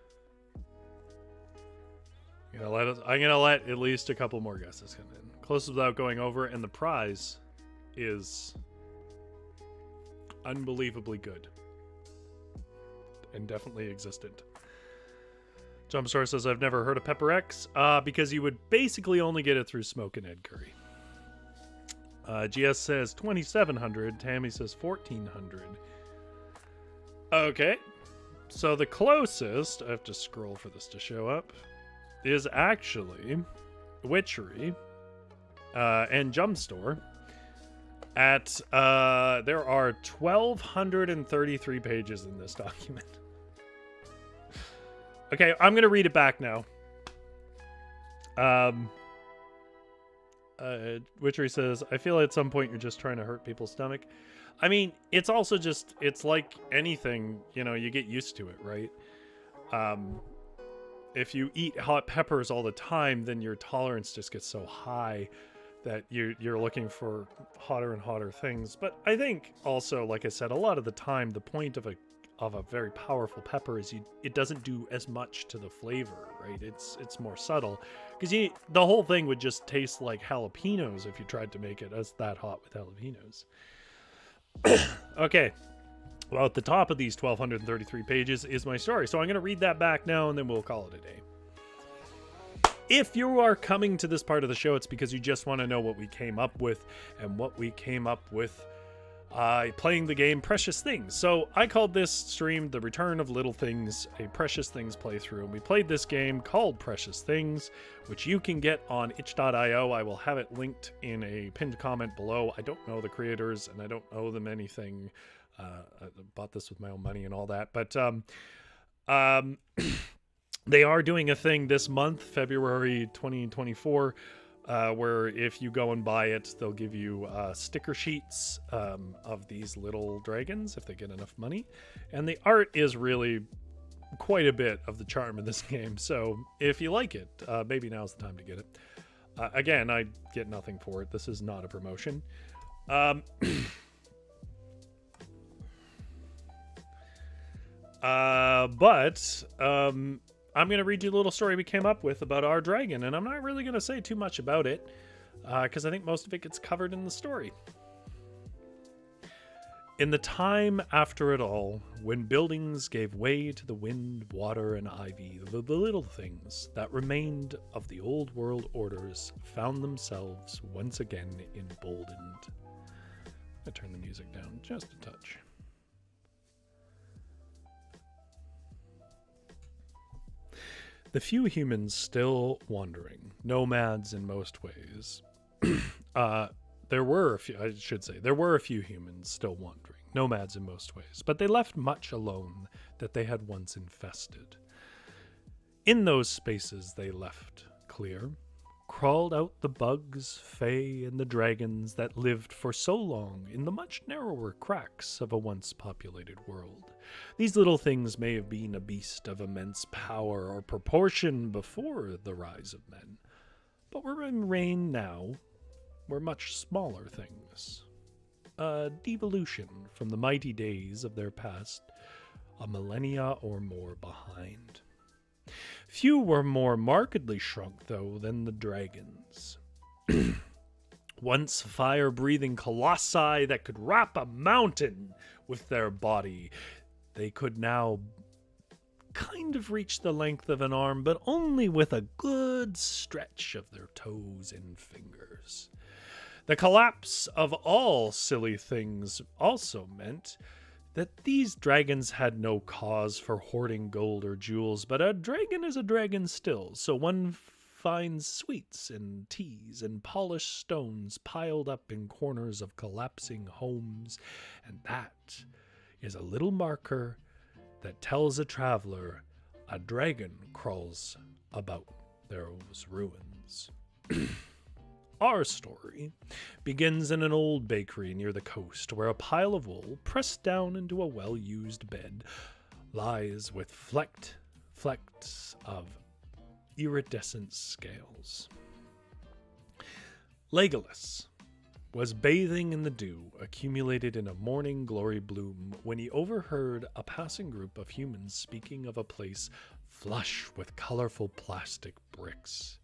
I'm gonna let at least a couple more guesses come in. Closest without going over, and the prize is unbelievably good. And definitely existent. Jumpstore says, I've never heard of Pepper X, because you would basically only get it through Smokin' Ed Curry. GS says 2700. Tammy says 1400. Okay. So the closest, I have to scroll for this to show up, is actually Witchery and Jumpstore. At there are 1233 pages in this document. Okay, I'm gonna read it back now. Witchery says, I feel at some point you're just trying to hurt people's stomach. I mean, it's also just, it's like anything, you get used to it, right? If you eat hot peppers all the time, then your tolerance just gets so high that you're looking for hotter and hotter things. But I think also, like I said, a lot of the time, the point of a very powerful pepper is it doesn't do as much to the flavor, right? It's more subtle, because the whole thing would just taste like jalapenos if you tried to make it as that hot with jalapenos. Okay, well, at the top of these 1233 pages is my story, so I'm going to read that back now and then we'll call it a day. If you are coming to this part of the show, it's because you just want to know what we came up with, and what we came up with playing the game Precious Things. So I called this stream The Return of Little Things, a Precious Things playthrough, and we played this game called Precious Things, which you can get on itch.io. I will have it linked in a pinned comment below. I don't know the creators, and I don't owe them anything. I bought this with my own money and all that, but they are doing a thing this month, February 2024, where if you go and buy it, they'll give you sticker sheets of these little dragons if they get enough money. And the art is really quite a bit of the charm of this game. So if you like it, maybe now's the time to get it. Again, I get nothing for it. This is not a promotion. I'm going to read you a little story we came up with about our dragon, and I'm not really going to say too much about it, because I think most of it gets covered in the story. In the time after it all, when buildings gave way to the wind, water, and ivy, the little things that remained of the old world orders found themselves once again emboldened. I turn the music down just a touch. The few humans still wandering, nomads in most ways. There were a few humans still wandering, nomads in most ways, but they left much alone that they had once infested. In those spaces they left clear, crawled out the bugs, fae, and the dragons that lived for so long in the much narrower cracks of a once populated world. These little things may have been a beast of immense power or proportion before the rise of men, but were in reign now were much smaller things. A devolution from the mighty days of their past, a millennia or more behind. Few were more markedly shrunk, though, than the dragons. Once fire-breathing colossi that could wrap a mountain with their body, they could now kind of reach the length of an arm, but only with a good stretch of their toes and fingers. The collapse of all silly things also meant that these dragons had no cause for hoarding gold or jewels, but a dragon is a dragon still, so one finds sweets and teas and polished stones piled up in corners of collapsing homes, and that is a little marker that tells a traveler a dragon crawls about those ruins. Our story begins in an old bakery near the coast, where a pile of wool, pressed down into a well-used bed, lies with flecks of iridescent scales. Legolas was bathing in the dew accumulated in a morning glory bloom when he overheard a passing group of humans speaking of a place flush with colorful plastic bricks.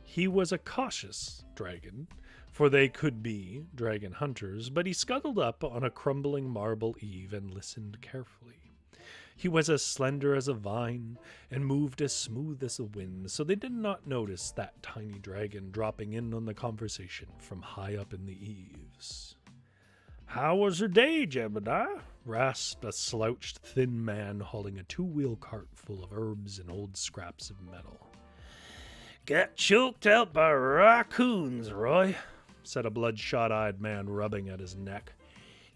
He was a cautious dragon, for they could be dragon hunters, but he scuttled up on a crumbling marble eave and listened carefully. He was as slender as a vine and moved as smooth as the wind, so they did not notice that tiny dragon dropping in on the conversation from high up in the eaves. "How was your day, Jebediah?" rasped a slouched, thin man hauling a two-wheel cart full of herbs and old scraps of metal. "Got choked out by raccoons, Roy," said a bloodshot-eyed man rubbing at his neck.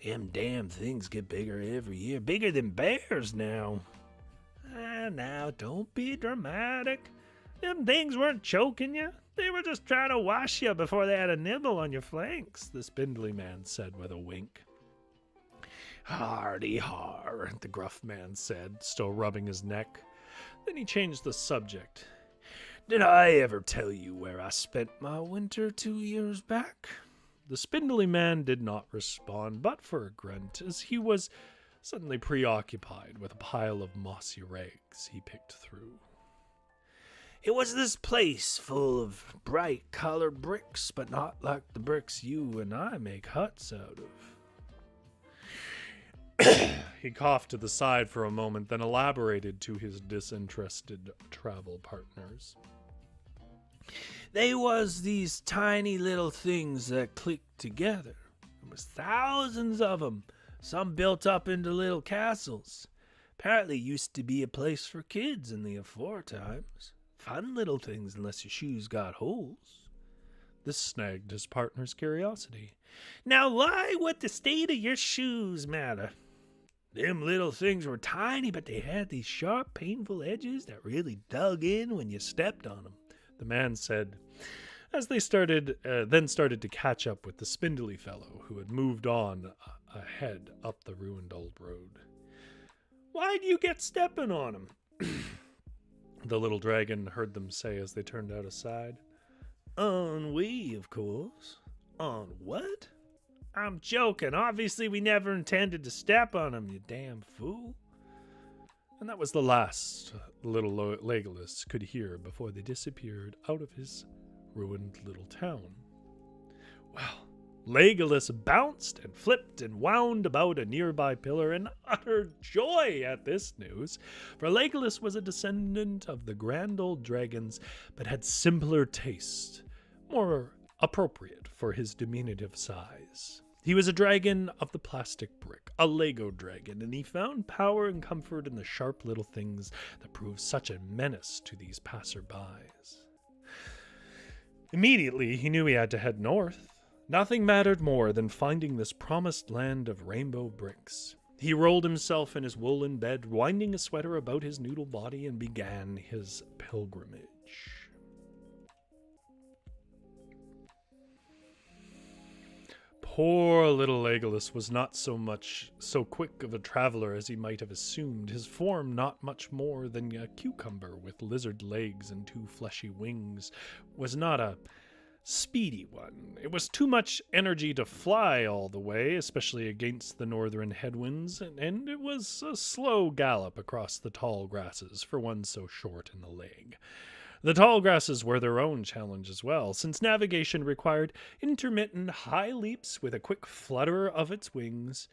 "Them damn things get bigger every year, bigger than bears now." Now, don't be dramatic. Them things weren't choking you. They were just trying to wash you before they had a nibble on your flanks," the spindly man said with a wink. "Hardy har," the gruff man said, still rubbing his neck. Then he changed the subject. "Did I ever tell you where I spent my winter 2 years back?" The spindly man did not respond, but for a grunt, as he was suddenly preoccupied with a pile of mossy rags he picked through. "It was this place full of bright-colored bricks, but not like the bricks you and I make huts out of." He coughed to the side for a moment, then elaborated to his disinterested travel partners. "They was these tiny little things that clicked together. There was thousands of them, some built up into little castles. Apparently used to be a place for kids in the afore times. Fun little things unless your shoes got holes." This snagged his partner's curiosity. "Now why would the state of your shoes matter?" "Them little things were tiny, but they had these sharp, painful edges that really dug in when you stepped on them," the man said, as they started to catch up with the spindly fellow who had moved on ahead up the ruined old road. "Why'd you get stepping on him?" the little dragon heard them say as they turned out aside. "Ennui, of course." "On what?" "I'm joking. Obviously we never intended to step on him, you damn fool." And that was the last little Legolas could hear before they disappeared out of his ruined little town. Well, Legolas bounced and flipped and wound about a nearby pillar in utter joy at this news, for Legolas was a descendant of the grand old dragons, but had simpler taste, more appropriate for his diminutive size. He was a dragon of the plastic brick, a Lego dragon, and he found power and comfort in the sharp little things that proved such a menace to these passerbys. Immediately, he knew he had to head north. Nothing mattered more than finding this promised land of rainbow bricks. He rolled himself in his woolen bed, winding a sweater about his noodle body, and began his pilgrimage. Poor little Legolas was not so quick of a traveler as he might have assumed, his form not much more than a cucumber with lizard legs and 2 fleshy wings, was not a speedy one. It was too much energy to fly all the way, especially against the northern headwinds, and it was a slow gallop across the tall grasses for one so short in the leg. The tall grasses were their own challenge as well, since navigation required intermittent high leaps with a quick flutter of its wings.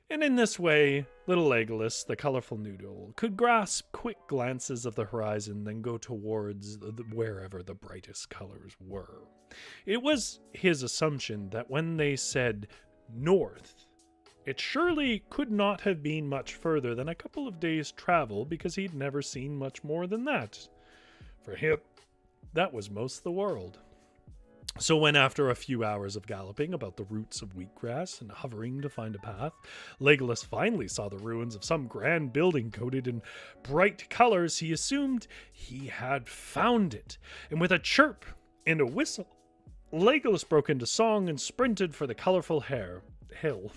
And in this way, little Legolas, the colorful noodle, could grasp quick glances of the horizon, then go towards wherever the brightest colors were. It was his assumption that when they said north, it surely could not have been much further than a couple of days' travel, because he'd never seen much more than that. For him, that was most of the world. So when, after a few hours of galloping about the roots of wheatgrass and hovering to find a path, Legolas finally saw the ruins of some grand building coated in bright colors, he assumed he had found it. And with a chirp and a whistle, Legolas broke into song and sprinted for the colorful hill.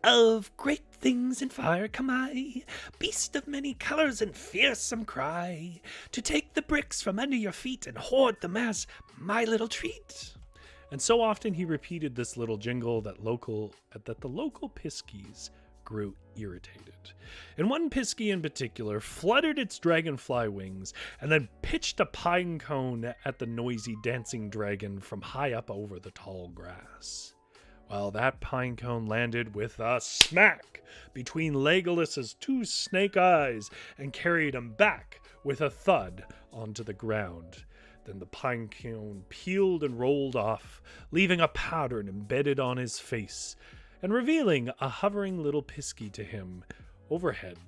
Of great things in fire come I, beast of many colors and fearsome cry, to take the bricks from under your feet and hoard them as my little treat. And so often he repeated this little jingle that the local Piskies grew irritated. And one Pisky in particular fluttered its dragonfly wings and then pitched a pine cone at the noisy dancing dragon from high up over the tall grass. Well, that pine cone landed with a smack between Legolas's two snake eyes and carried him back with a thud onto the ground. Then the pine cone peeled and rolled off, leaving a pattern embedded on his face and revealing a hovering little Pisky to him overhead,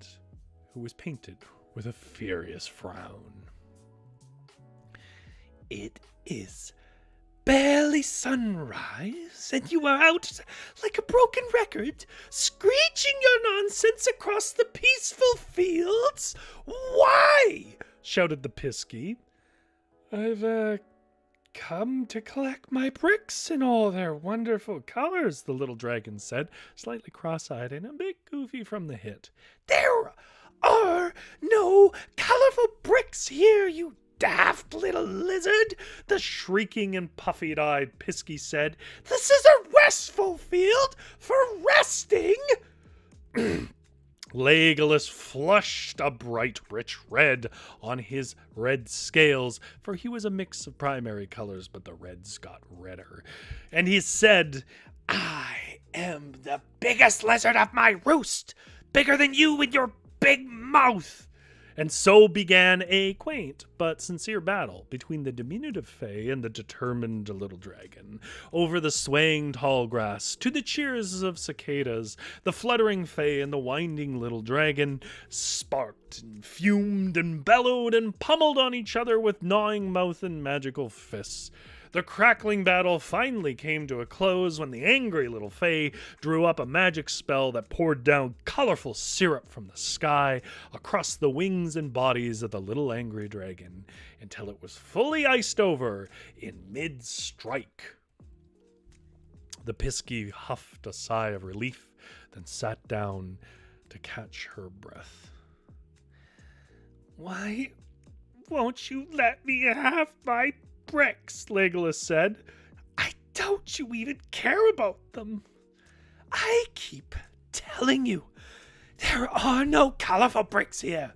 who was painted with a furious frown. It is barely sunrise, and you are out like a broken record, screeching your nonsense across the peaceful fields. Why? Shouted the Pisky. I've come to collect my bricks in all their wonderful colors, the little dragon said, slightly cross-eyed and a bit goofy from the hit. There are no colorful bricks here, you daft little lizard, the shrieking and puffy-eyed Pisky said. This is a restful field for resting. Legolas flushed a bright, rich red on his red scales, for he was a mix of primary colors, but the reds got redder. And he said, I am the biggest lizard of my roost, bigger than you with your big mouth. And so began a quaint but sincere battle between the diminutive Fae and the determined little dragon. Over the swaying tall grass, to the cheers of cicadas, the fluttering Fae and the winding little dragon sparked and fumed and bellowed and pummeled on each other with gnawing mouth and magical fists. The crackling battle finally came to a close when the angry little Fae drew up a magic spell that poured down colorful syrup from the sky across the wings and bodies of the little angry dragon until it was fully iced over in mid-strike. The Pisky huffed a sigh of relief, then sat down to catch her breath. Why won't you let me have my bricks? Legolas said. I doubt you even care about them. I keep telling you, there are no colorful bricks here.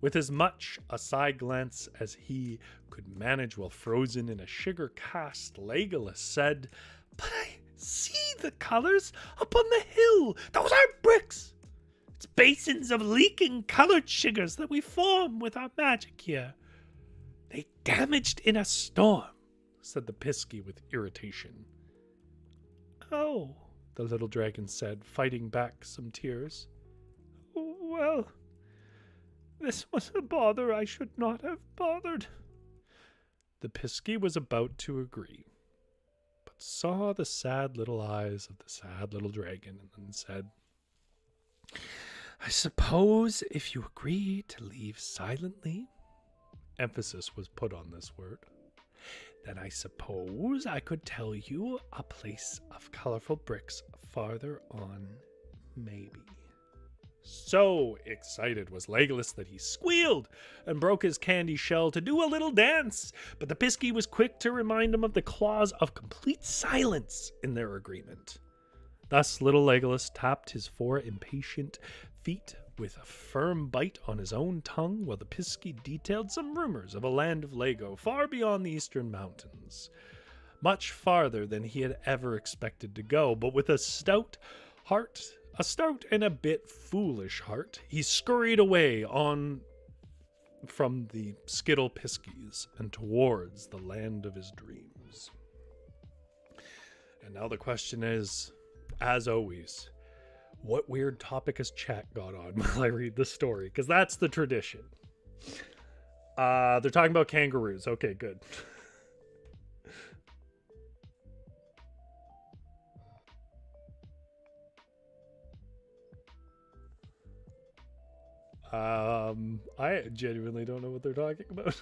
With as much a side glance as he could manage while frozen in a sugar cast, Legolas said, But I see the colors up on the hill. Those aren't bricks. It's basins of leaking colored sugars that we form with our magic here. They damaged in a storm, said the Pisky with irritation. Oh, the little dragon said, fighting back some tears. Well, this was a bother I should not have bothered. The Pisky was about to agree, but saw the sad little eyes of the sad little dragon and said, I suppose if you agree to leave silently, emphasis was put on this word, then I suppose I could tell you a place of colorful bricks farther on, maybe. So excited was Legolas that he squealed and broke his candy shell to do a little dance, but the Pisky was quick to remind him of the clause of complete silence in their agreement. Thus little Legolas tapped his 4 impatient feet with a firm bite on his own tongue, while the Pisky detailed some rumors of a land of Lego far beyond the eastern mountains. Much farther than he had ever expected to go, but with a stout heart, a stout and a bit foolish heart, he scurried away on from the Skittle Piskies and towards the land of his dreams. And now the question is, as always, what weird topic has chat got on while I read the story? Because that's the tradition. They're talking about kangaroos. Okay, good. I genuinely don't know what they're talking about.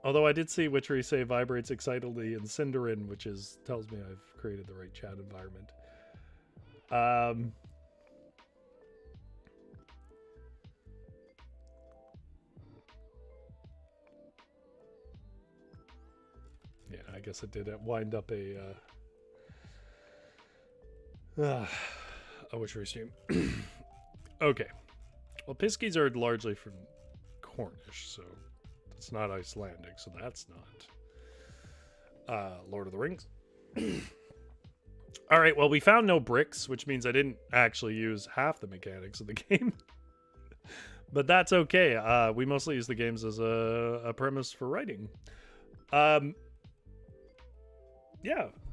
Although I did see Witchery say vibrates excitedly in Cinderin, which tells me I've created the right chat environment. Yeah, I guess it did wind up a Witchery stream. Okay. Well, Piskies are largely from Cornish, so it's not Icelandic, so that's not Lord of the Rings. All right, well, we found no bricks, which means I didn't actually use half the mechanics of the game. But that's okay. We mostly use the games as a premise for writing. Yeah,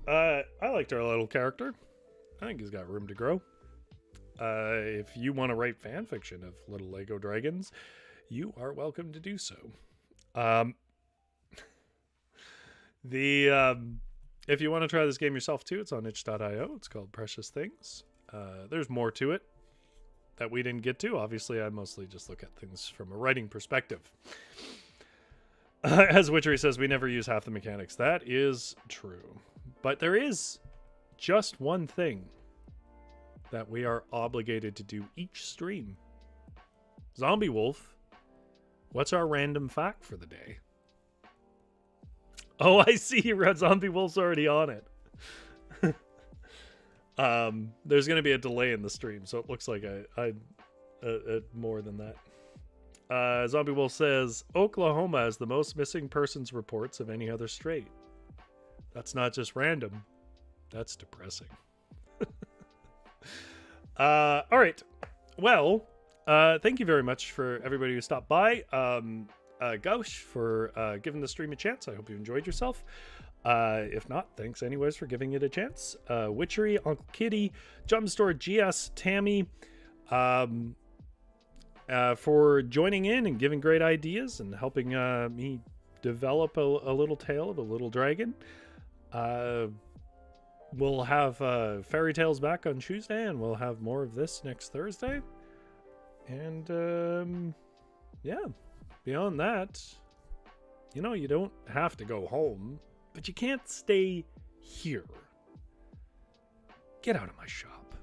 I liked our little character. I think he's got room to grow. If you want to write fan fiction of little Lego dragons, you are welcome to do so. If you want to try this game yourself too, it's on itch.io. It's called Precious Things. There's more to it that we didn't get to. Obviously, I mostly just look at things from a writing perspective. As Witchery says, we never use half the mechanics. That is true. But there is just one thing that we are obligated to do each stream. Zombie Wolf, what's our random fact for the day? Oh, I see. Zombie Wolf's already on it. There's going to be a delay in the stream, so it looks like I more than that. Zombie Wolf says, Oklahoma has the most missing persons reports of any other state. That's not just random. That's depressing. All right. Well, thank you very much for everybody who stopped by. Gauch for giving the stream a chance. I hope you enjoyed yourself. If not, thanks anyways for giving it a chance. Witchery, Uncle Kitty, Jump Store, GS, Tammy, for joining in and giving great ideas and helping me develop a little tale of a little dragon. We'll have Fairy Tales back on Tuesday, and we'll have more of this next Thursday. And yeah, beyond that, you don't have to go home, but you can't stay here. Get out of my shop.